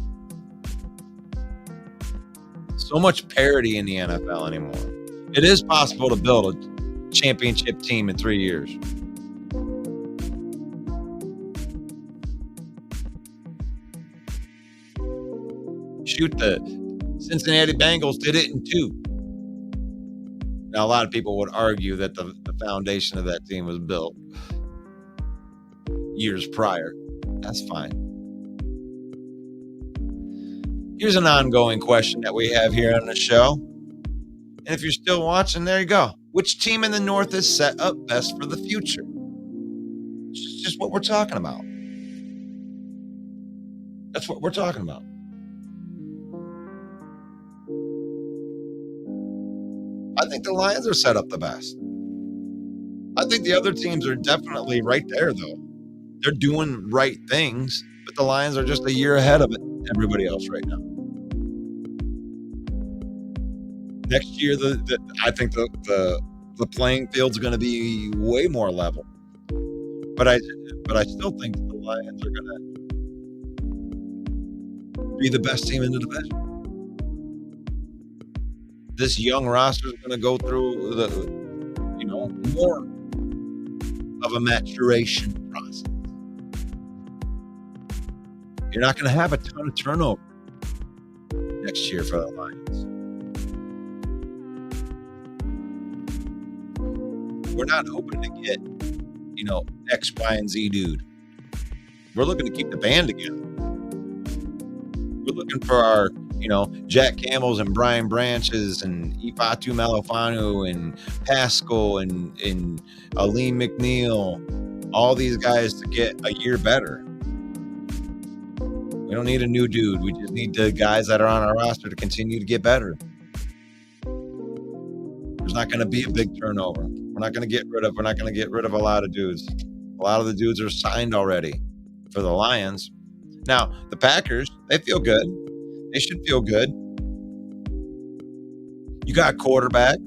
So much parity in the NFL anymore. It is possible to build a championship team in 3 years. Shoot, the Cincinnati Bengals did it in 2. Now, a lot of people would argue that the foundation of that team was built years prior. That's fine. Here's an ongoing question that we have here on the show. And if you're still watching, there you go. Which team in the North is set up best for the future? It's just what we're talking about. That's what we're talking about. I think the Lions are set up the best. I think the other teams are definitely right there, though. They're doing right things, but the Lions are just a year ahead of everybody else right now. Next year, I think the playing field's going to be way more level. But I still think the Lions are going to be the best team in the division. This young roster is going to go through more of a maturation process. You're not going to have a ton of turnover next year for the Lions. We're not hoping to get, X, Y, and Z dude. We're looking to keep the band together. We're looking for our, Jack Campbells and Brian Branches and Ifeatu Melifonwu and Pascal and Aleem McNeil, all these guys to get a year better. We don't need a new dude. We just need the guys that are on our roster to continue to get better. There's not going to be a big turnover. We're not going to get rid of a lot of dudes. A lot of the dudes are signed already for the Lions. Now, the Packers, they feel good. They should feel good. You got a quarterback.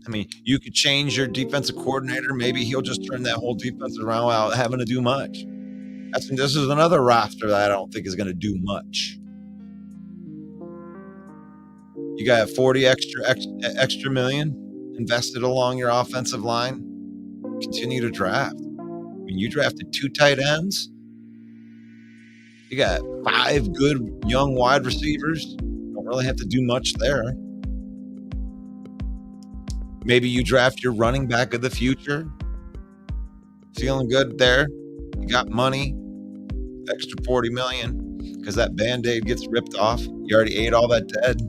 I mean, you could change your defensive coordinator. Maybe he'll just turn that whole defense around without having to do much. This is another roster that I don't think is going to do much. You got 40 extra million invested along your offensive line. Continue to draft. I mean, you drafted 2 tight ends. You got 5 good young wide receivers. Don't really have to do much there. Maybe you draft your running back of the future. Feeling good there. You got money. Extra 40 million because that Band-Aid gets ripped off. You already ate all that dead.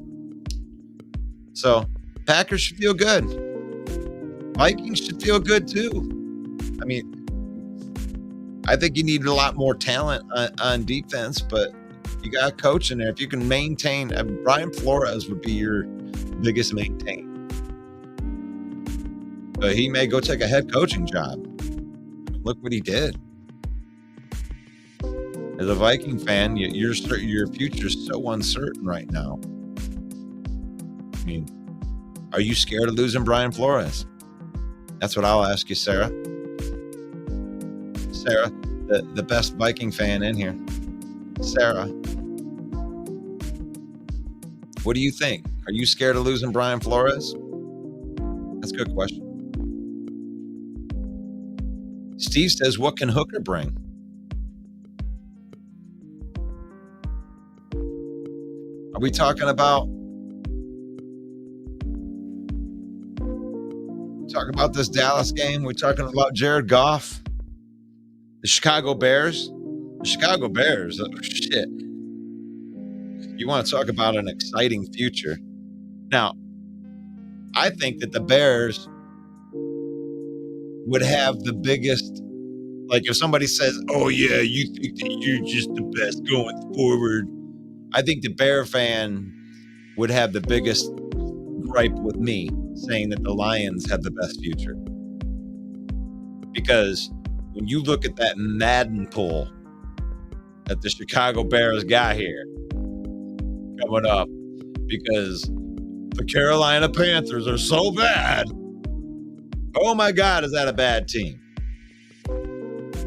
So Packers should feel good. Vikings should feel good too. I mean, I think you need a lot more talent on defense, but you got a coach in there. If you can maintain, Brian Flores would be your biggest maintain. But he may go take a head coaching job. Look what he did. As a Viking fan, your future is so uncertain right now. I mean, are you scared of losing Brian Flores? That's what I'll ask you, Sarah. Sarah, the best Viking fan in here. Sarah, what do you think? Are you scared of losing Brian Flores? That's a good question. Steve says, what can Hooker bring? Are we talking about this Dallas game? We're talking about Jared Goff, the Chicago Bears. The Chicago Bears, oh shit. You want to talk about an exciting future. Now, I think that the Bears would have the biggest, like if somebody says, oh yeah, you think that you're just the best going forward, I think the Bear fan would have the biggest gripe with me saying that the Lions have the best future. Because when you look at that Madden poll that the Chicago Bears got here coming up, because the Carolina Panthers are so bad. Oh my God, is that a bad team?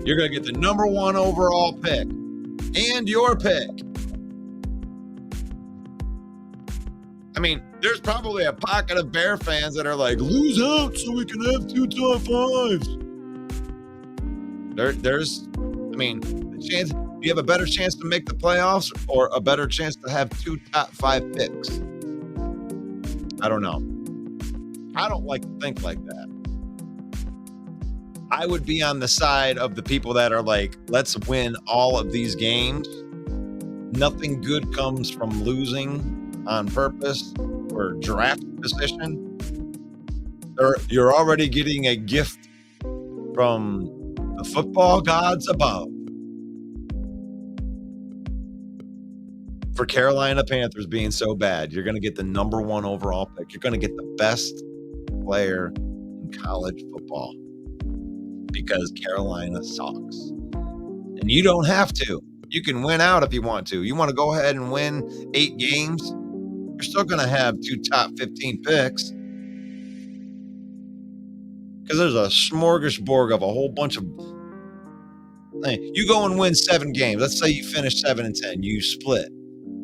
You're going to get the number 1 overall pick and your pick. I mean, there's probably a pocket of Bear fans that are like, lose out so we can have 2 top 5s. There's, I mean, the chance, do you have a better chance to make the playoffs or a better chance to have 2 top 5 picks? I don't know. I don't like to think like that. I would be on the side of the people that are like, let's win all of these games. Nothing good comes from losing on purpose or draft position. You're already getting a gift from the football gods above. For Carolina Panthers being so bad, you're going to get the number 1 overall pick. You're going to get the best player in college football because Carolina sucks. And you don't have to. You can win out if you want to. You want to go ahead and win 8 games, you're still going to have 2 top 15 picks. Because there's a smorgasbord of a whole bunch of... You go and win 7 games. Let's say you finish 7-10. You split,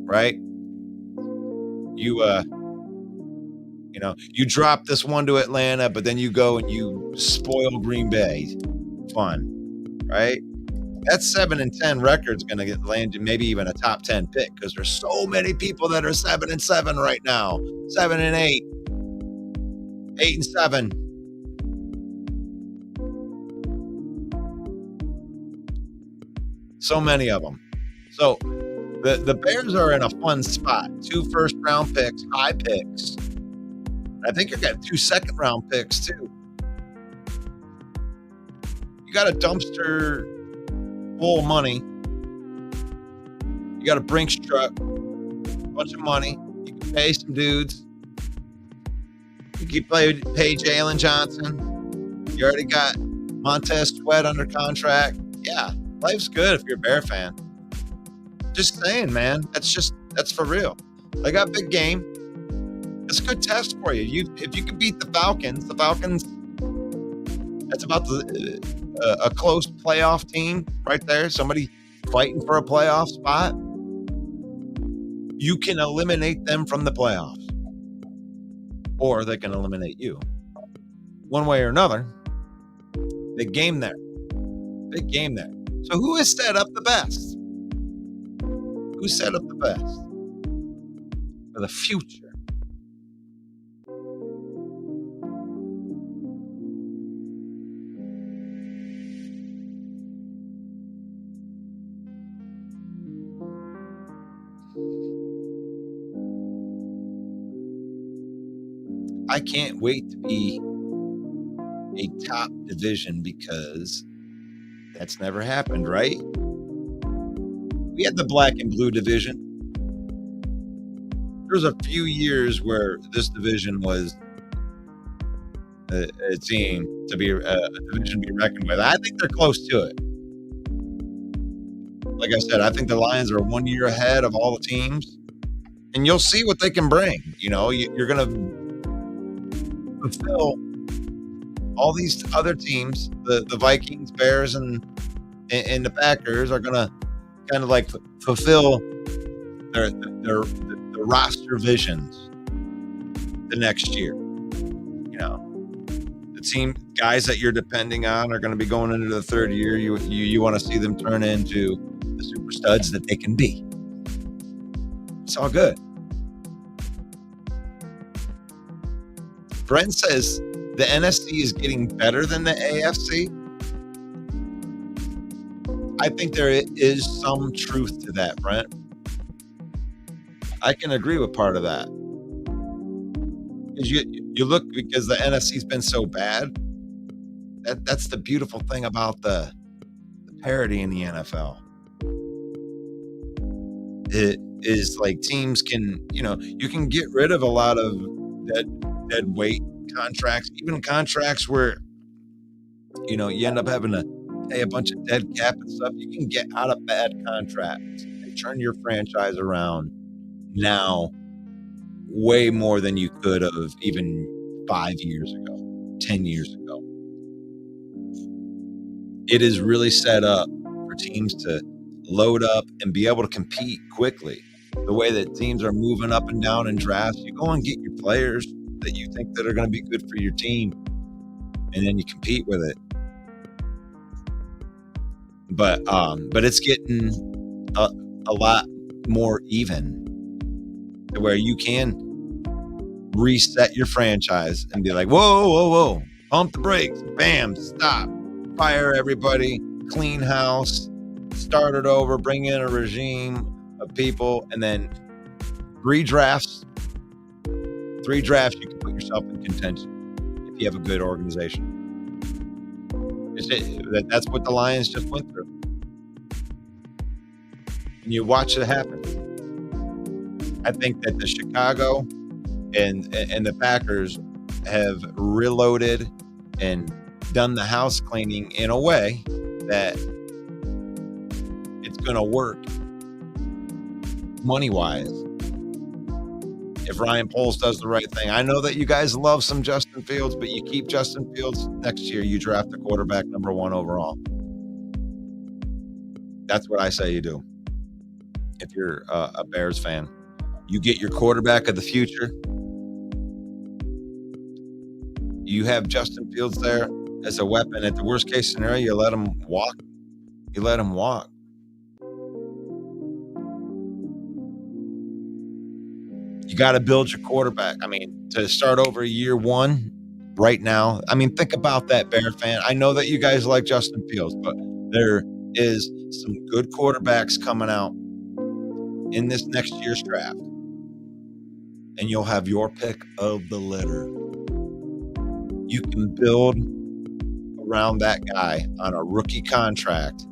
right? You drop this one to Atlanta, but then you go and you spoil Green Bay. Fun, right? That 7-10 record's going to get landed maybe even a top 10 pick because there's so many people that are 7-7 right now. 7-8, 8-7. So many of them. So the Bears are in a fun spot. 2 first-round picks, high picks. I think you're getting 2 second-round picks too. You got a dumpster full of money. You got a Brinks truck, a bunch of money. You can pay some dudes. You can pay Jalen Johnson. You already got Montez Sweat under contract. Yeah, life's good if you're a Bear fan. Just saying, man. That's for real. They got a big game. It's a good test for you. If you can beat the Falcons, that's about a close playoff team right there. Somebody fighting for a playoff spot. You can eliminate them from the playoffs. Or they can eliminate you. One way or another. Big game there. Big game there. So who has set up the best? Who set up the best for the future? I can't wait to be a top division because that's never happened, right? We had the black and blue division. There's a few years where this division was it seemed to be a division to be reckoned with. I think they're close to it. Like I said, I think the Lions are 1 year ahead of all the teams, and you'll see what they can bring. You know, you're going to fulfill all these other teams. The Vikings, Bears, and the Packers are going to kind of like fulfill their roster visions the next year. You know, the team guys that you're depending on are going to be going into the third year. You want to see them turn into the super studs that they can be. It's all good. Brent says the NFC is getting better than the AFC. I think there is some truth to that, Brent. I can agree with part of that. Because you look, because the NFC's been so bad. That's the beautiful thing about the parity in the NFL. It is like teams can, you can get rid of a lot of dead weight contracts, even contracts where, you end up having to pay a bunch of dead cap and stuff. You can get out of bad contracts and turn your franchise around now way more than you could have even 5 years ago, 10 years ago. It is really set up for teams to load up and be able to compete quickly. The way that teams are moving up and down in drafts, you go and get your players that you think that are going to be good for your team, and then you compete with it. But it's getting a lot more even to where you can reset your franchise and be like, whoa, pump the brakes, bam, stop, fire everybody, clean house, start it over, bring in a regime of people, and then three drafts, you can put yourself in contention if you have a good organization. That's what the Lions just went through. And you watch it happen. I think that the Chicago and the Packers have reloaded and done the house cleaning in a way that it's going to work money-wise if Ryan Poles does the right thing. I know that you guys love some Justin Fields, but you keep Justin Fields. Next year, you draft the quarterback number 1 overall. That's what I say you do. If you're a Bears fan, you get your quarterback of the future. You have Justin Fields there as a weapon. At the worst case scenario, you let him walk. You got to build your quarterback. I mean, to start over year 1 right now. I mean, think about that, Bear fan. I know that you guys like Justin Fields, but there is some good quarterbacks coming out in this next year's draft. And you'll have your pick of the litter. You can build around that guy on a rookie contract,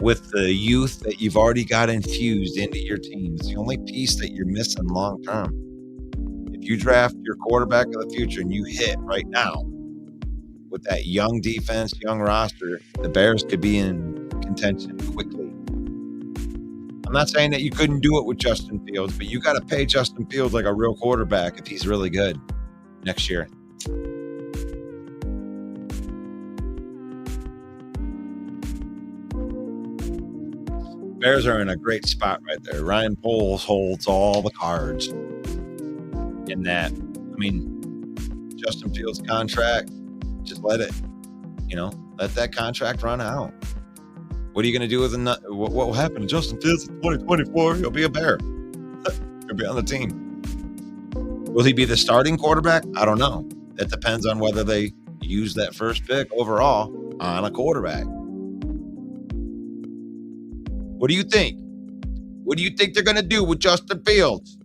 with the youth that you've already got infused into your team. It's the only piece that you're missing long term. If you draft your quarterback of the future and you hit right now with that young defense, young roster, the Bears could be in contention quickly. I'm not saying that you couldn't do it with Justin Fields, but you got to pay Justin Fields like a real quarterback if he's really good next year. Bears are in a great spot right there. Ryan Poles holds all the cards in that. I mean, Justin Fields' contract, just let it, let that contract run out. What are you going to do with what will happen to Justin Fields in 2024? He'll be a Bear. He'll be on the team. Will he be the starting quarterback? I don't know. That depends on whether they use that first pick overall on a quarterback. What do you think? What do you think they're going to do with Justin Fields?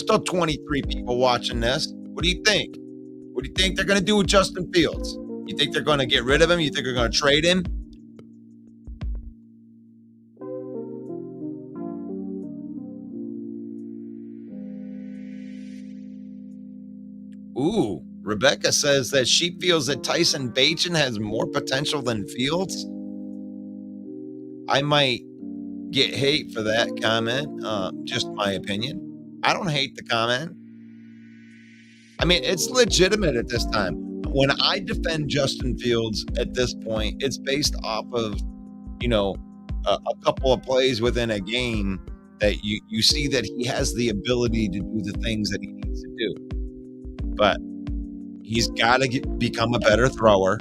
There's still 23 people watching this. What do you think? What do you think they're going to do with Justin Fields? You think they're going to get rid of him? You think they're going to trade him? Ooh, Rebecca says that she feels that Tyson Bagent has more potential than Fields. I might get hate for that comment. Just my opinion. I don't hate the comment. I mean, it's legitimate at this time. When I defend Justin Fields at this point, it's based off of, a couple of plays within a game that you see that he has the ability to do the things that he needs to do. But he's got to become a better thrower.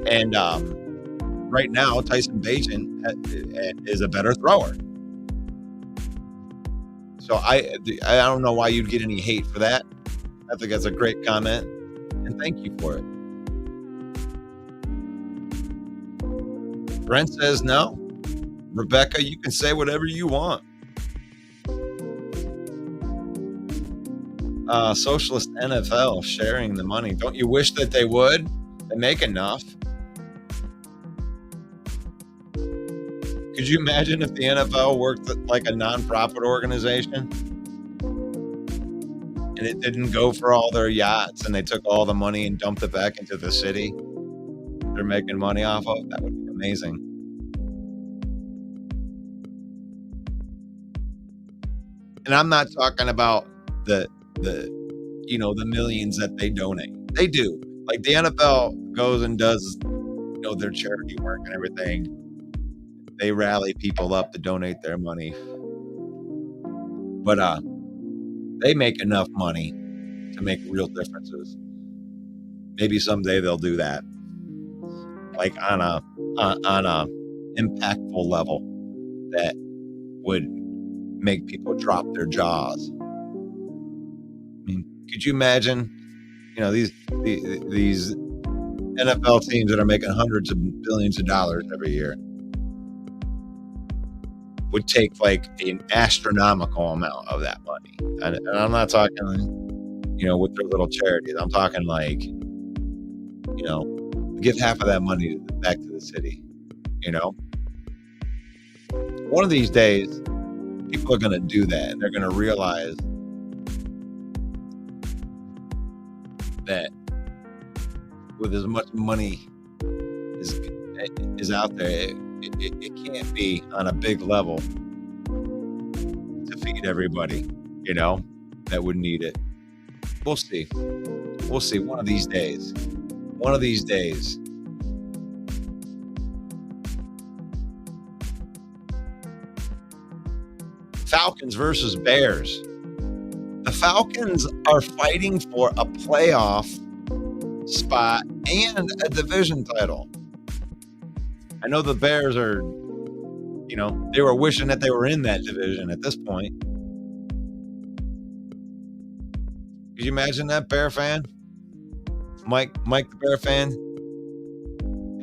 And right now, Tyson Bagent is a better thrower. So I don't know why you'd get any hate for that. I think that's a great comment, and thank you for it. Brent says no. Rebecca, you can say whatever you want. Socialist NFL sharing the money. Don't you wish that they would? They make enough. Could you imagine if the NFL worked like a nonprofit organization and it didn't go for all their yachts and they took all the money and dumped it back into the city they're making money off of? That would be amazing. And I'm not talking about the millions that they donate. They do. Like the NFL goes and does, their charity work and everything. They rally people up to donate their money. But they make enough money to make real differences. Maybe someday they'll do that. Like on a impactful level that would make people drop their jaws. I mean, could you imagine, these NFL teams that are making hundreds of billions of dollars every year would take like an astronomical amount of that money. And I'm not talking, with their little charities. I'm talking like, give half of that money back to the city, One of these days, people are going to do that. And they're going to realize that with as much money is out there, it can't be on a big level to feed everybody, that would need it. We'll see. We'll see one of these days. One of these days. Falcons versus Bears. The Falcons are fighting for a playoff spot and a division title. I know the Bears are, they were wishing that they were in that division at this point. Could you imagine that, Bear fan? Mike the Bear fan?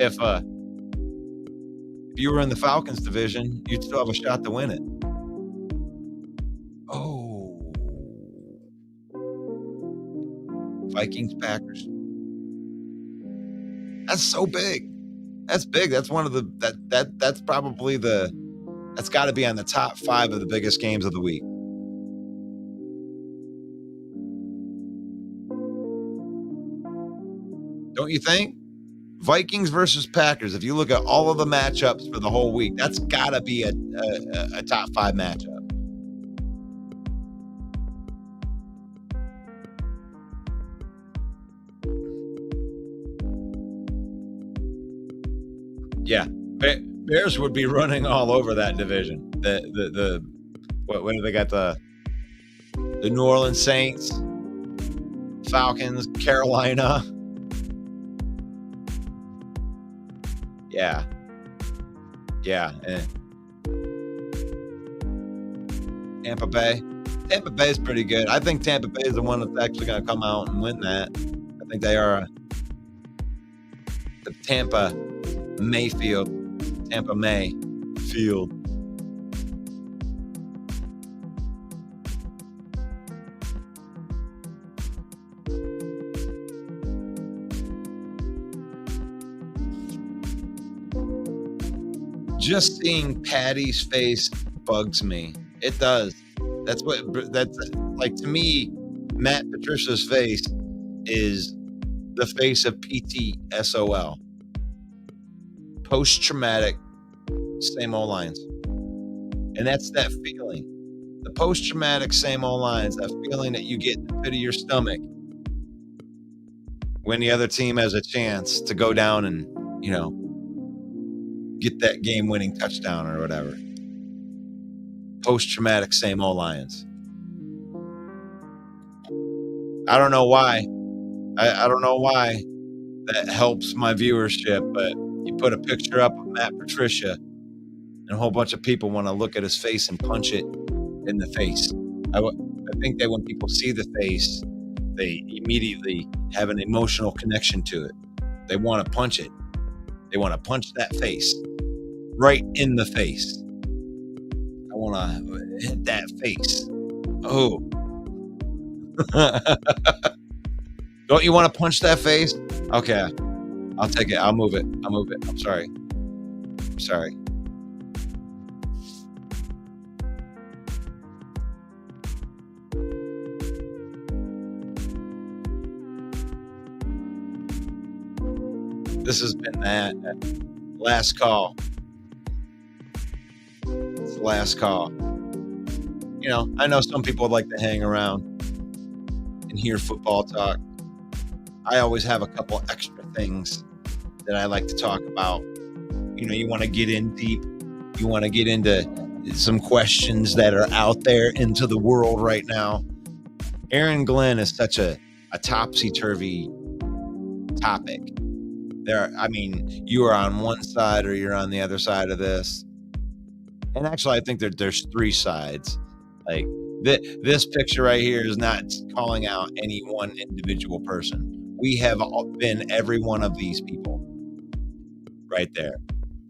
If you were in the Falcons division, you'd still have a shot to win it. Oh. Vikings, Packers. That's so big. That's big. That's one of the that's probably that's got to be on the top 5 of the biggest games of the week. Don't you think? Vikings versus Packers. If you look at all of the matchups for the whole week, that's got to be a top 5 matchup. Yeah, Bears would be running all over that division. What do they got? The New Orleans Saints, Falcons, Carolina. Yeah. Tampa Bay. Tampa Bay is pretty good. I think Tampa Bay is the one that's actually going to come out and win that. I think they are the Tampa May field. Just seeing Patty's face bugs me. It does. That's like, to me, Matt Patricia's face is the face of PTSOL. Post-traumatic, same old lines. And that's that feeling. The post-traumatic, same old lines, that feeling that you get in the pit of your stomach when the other team has a chance to go down and, get that game-winning touchdown or whatever. Post-traumatic, same old Lions. I don't know why. I don't know why that helps my viewership, but you put a picture up of Matt Patricia and a whole bunch of people want to look at his face and punch it in the face. I think that when people see the face, they immediately have an emotional connection to it. They want to punch it. They want to punch that face right in the face. I want to hit that face. Oh. Don't you want to punch that face? Okay. I'll take it. I'll move it. I'm sorry. This has been that last call. It's the last call. I know some people like to hang around and hear football talk. I always have a couple extra things that I like to talk about. You want to get in deep. You want to get into some questions that are out there into the world right now. Aaron Glenn is such a topsy-turvy topic. You are on one side or you're on the other side of this. And actually, I think that there's three sides. Like this picture right here is not calling out any one individual person. We have all been every one of these people right there.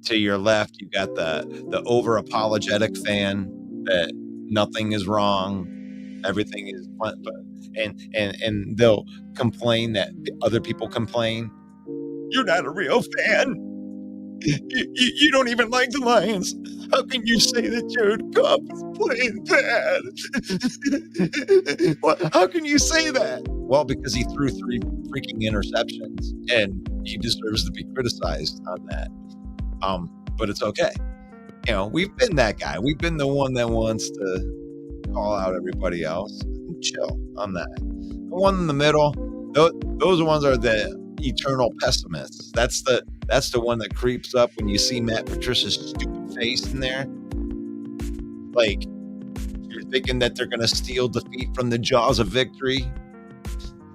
To your left, you got the over apologetic fan that nothing is wrong, everything is fun, and they'll complain that other people complain. You're not a real fan. You don't even like the Lions. How can you say that Jared Goff is playing bad? How can you say that? Well, because he threw 3 freaking interceptions, and he deserves to be criticized on that. But it's okay. We've been that guy. We've been the one that wants to call out everybody else. Chill on that. The one in the middle, those ones are the eternal pessimists. That's the one that creeps up when you see Matt Patricia's stupid face in there. Like, you're thinking that they're going to steal defeat from the jaws of victory,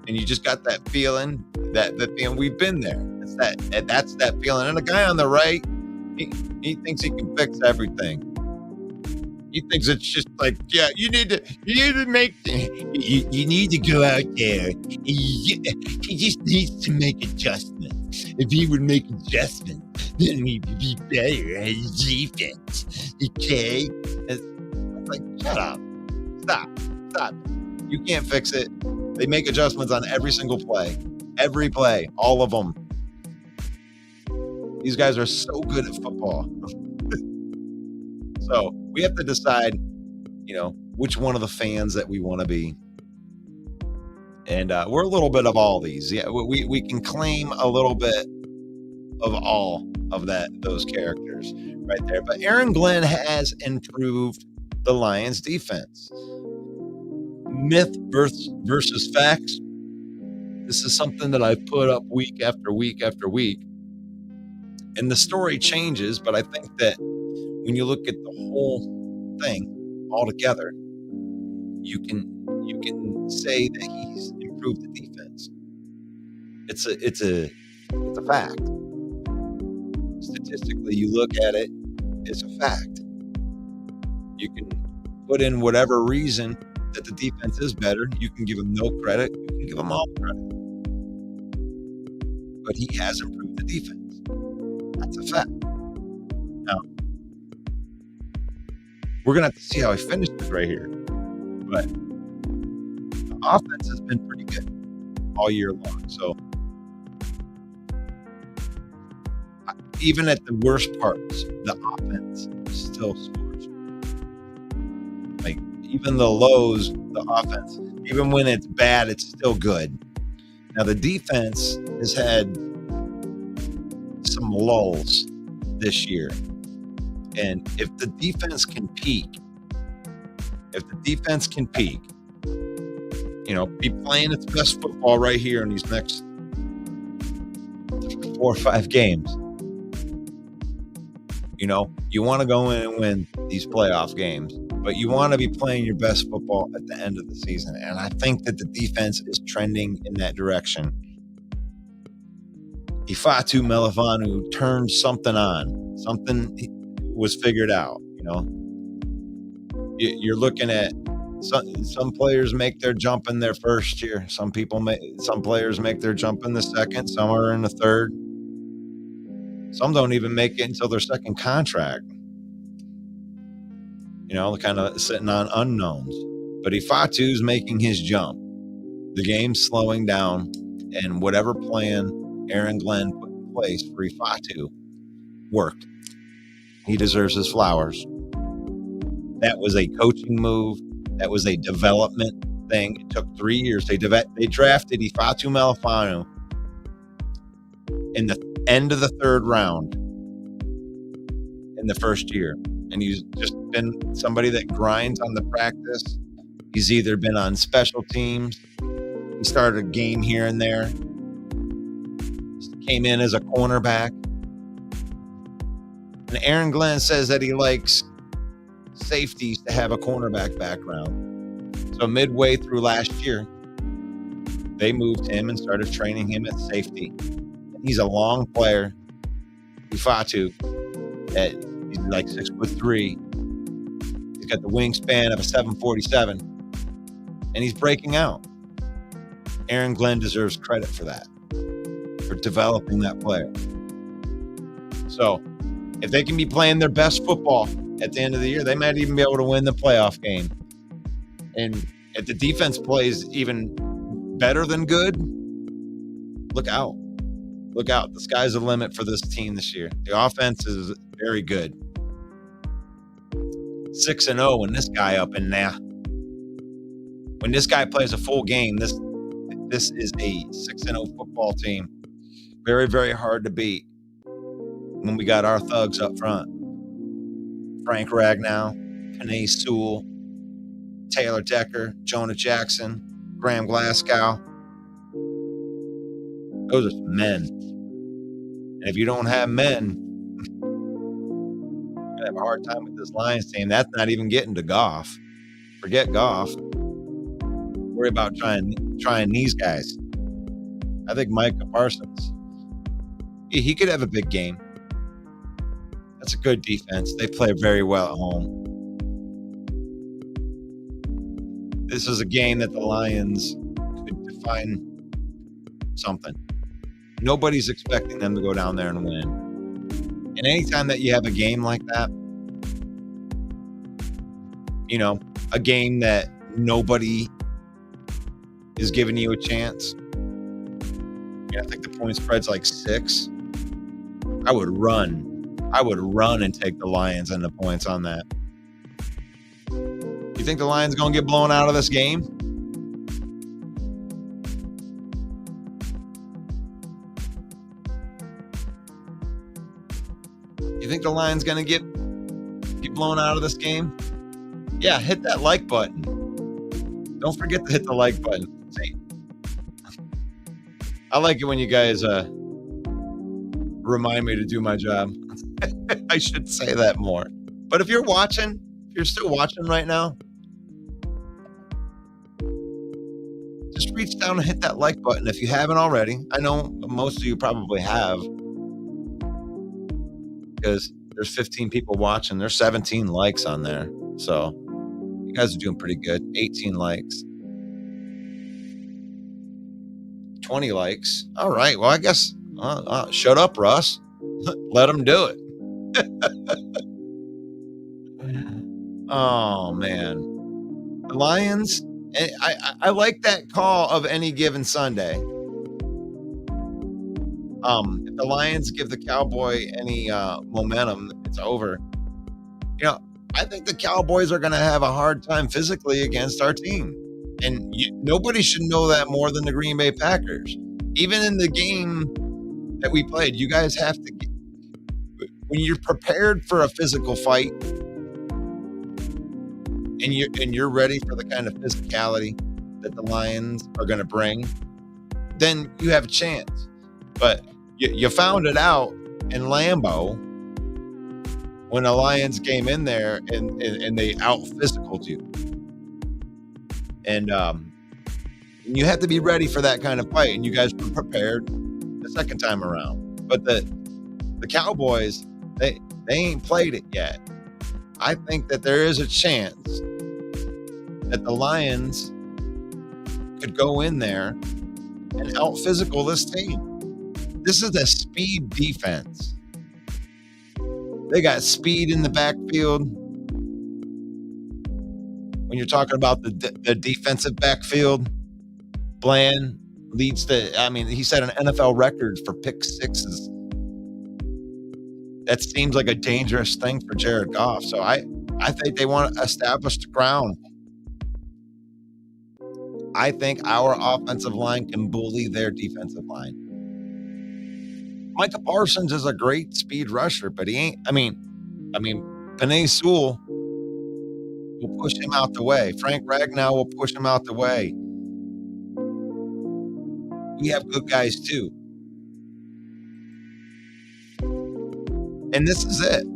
and you just got that feeling that we've been there. That's that feeling. And the guy on the right, he thinks he can fix everything. He thinks it's just like, yeah, you need to go out there. He just needs to make adjustments. If he would make adjustments, then we'd be better at defense. Okay? It's like, shut up. Stop. You can't fix it. They make adjustments on every single play. Every play. All of them. These guys are so good at football. So we have to decide, which one of the fans that we want to be. And we're a little bit of all these. Yeah, we can claim a little bit of all of those characters right there. But Aaron Glenn has improved the Lions defense. Myth versus facts. This is something that I've put up week after week after week. And the story changes, but I think that when you look at the whole thing all together, you can say that he's improved the defense. It's a fact. Statistically, you look at it, it's a fact. You can put in whatever reason that the defense is better. You can give him no credit. You can give him all credit. But he has improved the defense. That's a fact. Now, we're going to have to see how he finishes right here. But the offense has been pretty good all year long. So even at the worst parts, the offense still scores. Like, even the lows, the offense, even when it's bad, it's still good. Now, the defense has had some lulls this year. And if the defense can peak, be playing its best football right here in these next 4 or 5 games. You want to go in and win these playoff games, but you want to be playing your best football at the end of the season. And I think that the defense is trending in that direction. Ifeatu Melifonwu turned something on. Something was figured out. You're looking at some players make their jump in their first year. Some players make their jump in the second. Some are in the third. Some don't even make it until their second contract. Kind of sitting on unknowns. But Ifeatu's making his jump. The game's slowing down, and whatever plan Aaron Glenn put in place for Ifeatu worked. He deserves his flowers. That was a coaching move. That was a development thing. It took 3 years. They drafted Ifeatu Melifonwu in the end of the 3rd round in the first year. And he's just been somebody that grinds on the practice. He's either been on special teams. He started a game here and there. Came in as a cornerback. And Aaron Glenn says that he likes safeties to have a cornerback background. So midway through last year, they moved him and started training him at safety. He's a long player. Ifeatu, he's like 6'3". He's got the wingspan of a 747, and he's breaking out. Aaron Glenn deserves credit for that, for developing that player. So, if they can be playing their best football at the end of the year, they might even be able to win the playoff game. And if the defense plays even better than good, look out. Look out. The sky's the limit for this team this year. The offense is very good. 6-0 when this guy up in there. When this guy plays a full game, this is a 6-0 football team. Very, very hard to beat when we got our thugs up front. Frank Ragnow, Penei Sewell, Taylor Decker, Jonah Jackson, Graham Glasgow. Those are some men. And if you don't have men, you're going to have a hard time with this Lions team. That's not even getting to Goff. Forget Goff. Worry about trying these guys. I think Micah Parsons, he could have a big game. That's a good defense. They play very well at home. This is a game that the Lions could define something. Nobody's expecting them to go down there and win. And anytime that you have a game like that, a game that nobody is giving you a chance. I think the point spread's like 6. I would run and take the Lions and the points on that. You think the Lions going to get blown out of this game? You think the Lions going to get blown out of this game? Yeah, hit that like button. Don't forget to hit the like button. See, I like it when you guys remind me to do my job. I should say that more. But if you're still watching right now, just reach down and hit that like button if you haven't already. I know most of you probably have, because there's 15 people watching. There's 17 likes on there. So you guys are doing pretty good. 18 likes. 20 likes. All right. Well, I guess, shut up, Russ. Let them do it. Oh, man. The Lions, I like that call of any given Sunday. If the Lions give the Cowboy any momentum, it's over. I think the Cowboys are going to have a hard time physically against our team. And nobody should know that more than the Green Bay Packers. Even in the game that we played, you guys have to get, when you're prepared for a physical fight and you're ready for the kind of physicality that the Lions are going to bring, then you have a chance. But you found it out in Lambeau when the Lions came in there and they out-physicaled you. And you have to be ready for that kind of fight, and you guys were prepared the second time around. But the Cowboys, they ain't played it yet. I think that there is a chance that the Lions could go in there and out-physical this team. This is a speed defense. They got speed in the backfield. When you're talking about the defensive backfield, Bland leads he set an NFL record for pick sixes. That seems like a dangerous thing for Jared Goff. So I think they want to establish the ground. I think our offensive line can bully their defensive line. Micah Parsons is a great speed rusher, but he ain't. Penei Sewell will push him out the way. Frank Ragnow will push him out the way. We have good guys too. And this is it.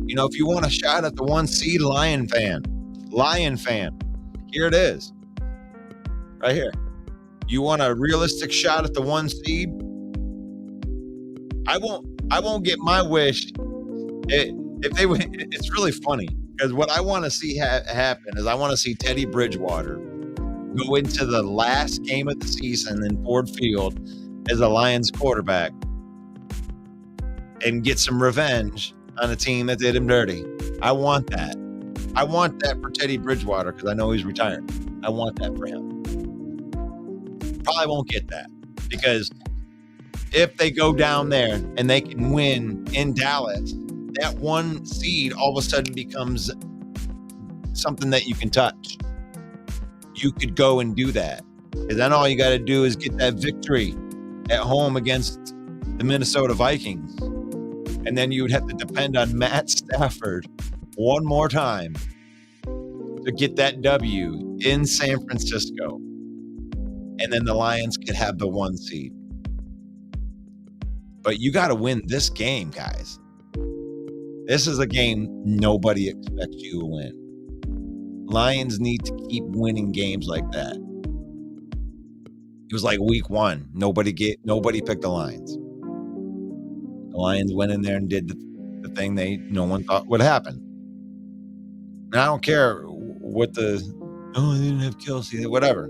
If you want a shot at the 1 seed, Lion fan, here it is. Right here. You want a realistic shot at the 1 seed? I won't get my wish if they win. It's really funny because what I want to see happen is I want to see Teddy Bridgewater go into the last game of the season in Ford Field as a Lions quarterback and get some revenge on a team that did him dirty. I want that. I want that for Teddy Bridgewater because I know he's retired. I want that for him. Probably won't get that because if they go down there and they can win in Dallas, that 1 seed all of a sudden becomes something that you can touch. You could go and do that. And then all you got to do is get that victory at home against the Minnesota Vikings. And then you would have to depend on Matt Stafford one more time to get that W in San Francisco. And then the Lions could have the 1 seed. But you got to win this game, guys. This is a game nobody expects you to win. Lions need to keep winning games like that. It was like week 1. Nobody picked the Lions. The Lions went in there and did the thing no one thought would happen. And I don't care what they didn't have Kelsey, whatever.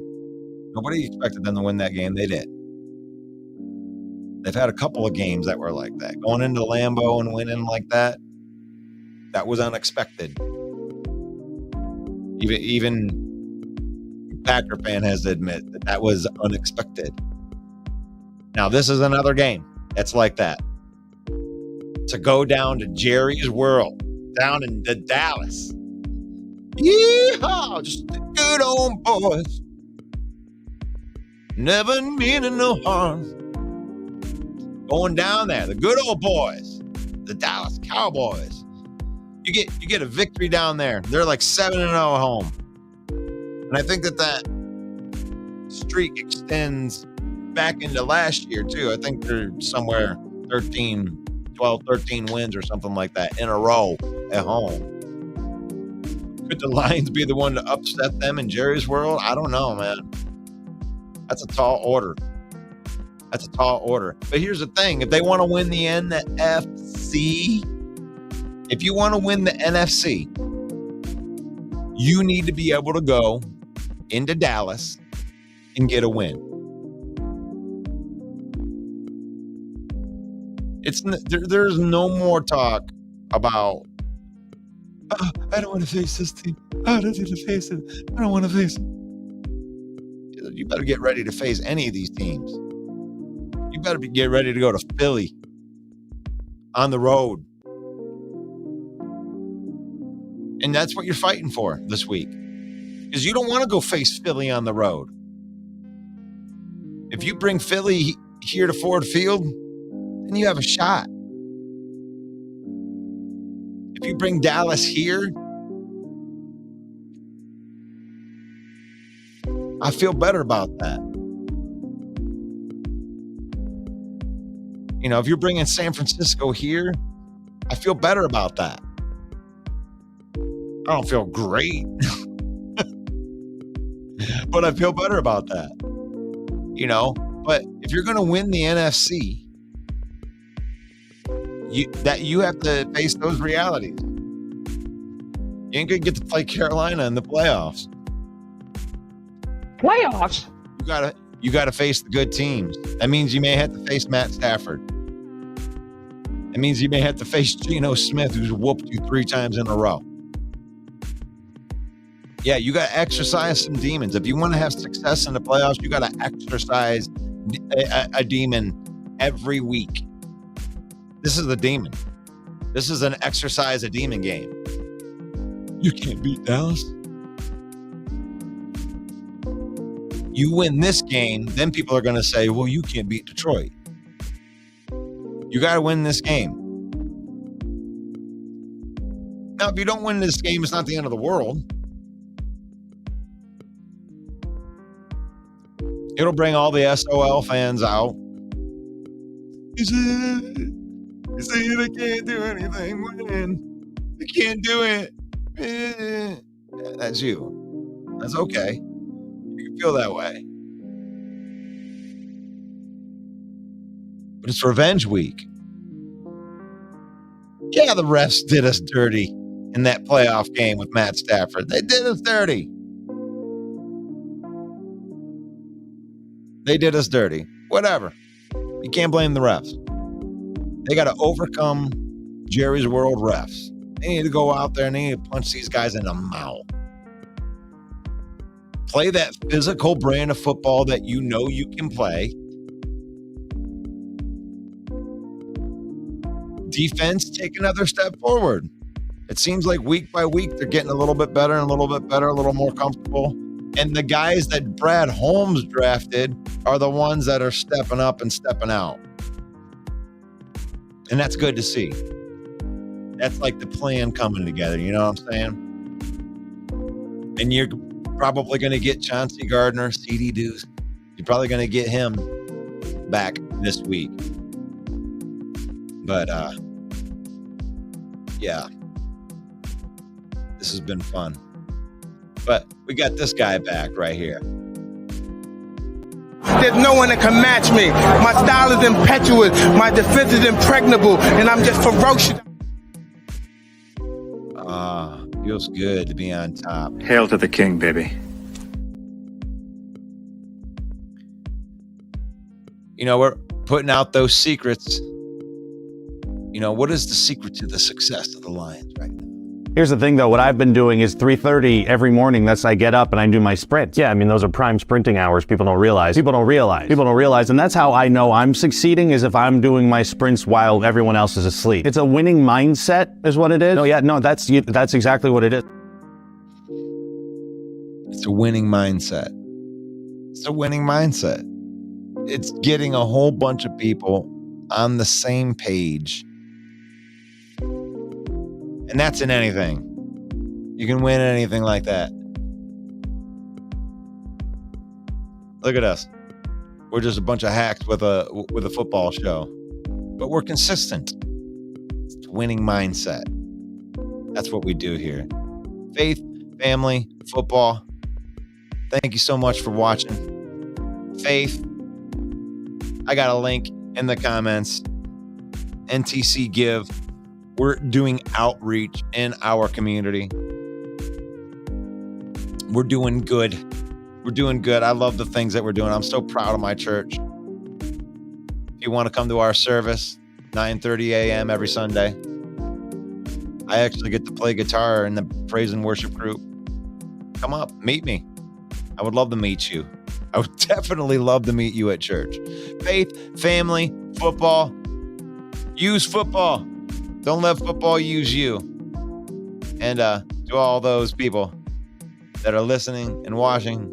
Nobody expected them to win that game. They did. They've had a couple of games that were like that. Going into Lambeau and winning like that, that was unexpected. Even Packer fan has to admit that was unexpected. Now, this is another game that's like that. To go down to Jerry's World, down in Dallas. Yeehaw! Just the good old boys. Never meaning no harm. Going down there, the good old boys, the Dallas Cowboys. You get a victory down there. They're like 7-0 at home. And I think that streak extends back into last year too. I think they're somewhere 12, 13 wins or something like that in a row at home. Could the Lions be the one to upset them in Jerry's World? I don't know, man. That's a tall order. But here's the thing. If they want to win the NFC, if you want to win the NFC, you need to be able to go into Dallas and get a win. There's no more talk about, I don't want to face this team. I don't need to face it. I don't want to face it. You better get ready to face any of these teams. You better get ready to go to Philly on the road. And that's what you're fighting for this week. Because you don't want to go face Philly on the road. If you bring Philly here to Ford Field, then you have a shot. If you bring Dallas here, I feel better about that. You know, if you're bringing San Francisco here, I feel better about that. I don't feel great, but I feel better about that. You know, but if you're going to win the NFC, you have to face those realities. You ain't going to get to play Carolina in the playoffs. Playoffs? You got to face the good teams. That means you may have to face Matt Stafford. It means you may have to face Geno Smith, who's whooped you 3 times in a row. Yeah, you got to exercise some demons. If you want to have success in the playoffs, you got to exercise a demon every week. This is a demon. This is an exercise a demon game. You can't beat Dallas. You win this game, then people are going to say, well, you can't beat Detroit. You got to win this game. Now, if you don't win this game, it's not the end of the world. It'll bring all the SOL fans out. You say they can't do anything. Win. They can't do it. That's you. That's okay. You can feel that way. But it's revenge week. Yeah, the refs did us dirty in that playoff game with Matt Stafford. They did us dirty. They did us dirty. Whatever. You can't blame the refs. They got to overcome Jerry's World refs. They need to go out there and they need to punch these guys in the mouth. Play that physical brand of football that you know you can play. Defense, take another step forward. It seems like week by week, they're getting a little bit better and a little bit better, a little more comfortable. And the guys that Brad Holmes drafted are the ones that are stepping up and stepping out. And that's good to see. That's like the plan coming together. You know what I'm saying? And you're probably going to get Chauncey Gardner, CD Deuce. You're probably going to get him back this week. But, yeah, this has been fun. But we got this guy back right here. There's no one that can match me. My style is impetuous. My defense is impregnable. And I'm just ferocious. Feels good to be on top. Hail to the king, baby. You know, we're putting out those secrets. You know, what is the secret to the success of the Lions right now? Here's the thing, though. What I've been doing is 3:30 every morning. That's I get up and I do my sprints. Yeah, I mean, those are prime sprinting hours. People don't realize. And that's how I know I'm succeeding is if I'm doing my sprints while everyone else is asleep. It's a winning mindset is what it is. That's exactly what it is. It's a winning mindset. It's a winning mindset. It's getting a whole bunch of people on the same page. And that's in anything. You can win anything like that. Look at us. We're just a bunch of hacks with a football show. But we're consistent. It's a winning mindset. That's what we do here. Faith, family, football. Thank you so much for watching. Faith. I got a link in the comments. NTC Give. We're doing outreach in our community. We're doing good. We're doing good. I love the things that we're doing. I'm so proud of my church. If you want to come to our service, 9:30 a.m. every Sunday. I actually get to play guitar in the praise and worship group. Come up, meet me. I would love to meet you. I would definitely love to meet you at church. Faith, family, football. Use football. Don't let football use you. And to all those people that are listening and watching,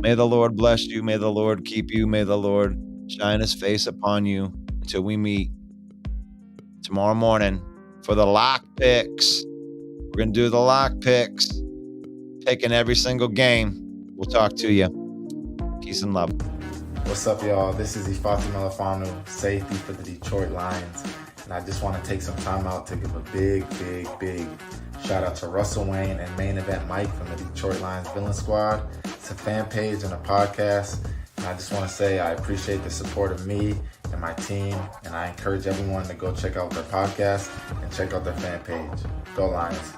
may the Lord bless you. May the Lord keep you. May the Lord shine his face upon you until we meet tomorrow morning for the lock picks. We're going to do the lock picks, picking every single game. We'll talk to you. Peace and love. What's up, y'all? This is Ifeatu Melifonwu, safety for the Detroit Lions. And I just want to take some time out to give a big shout out to Russell Wayne and Main Event Mike from the Detroit Lions Villain Squad. It's a fan page and a podcast. And I just want to say I appreciate the support of me and my team. And I encourage everyone to go check out their podcast and check out their fan page. Go Lions.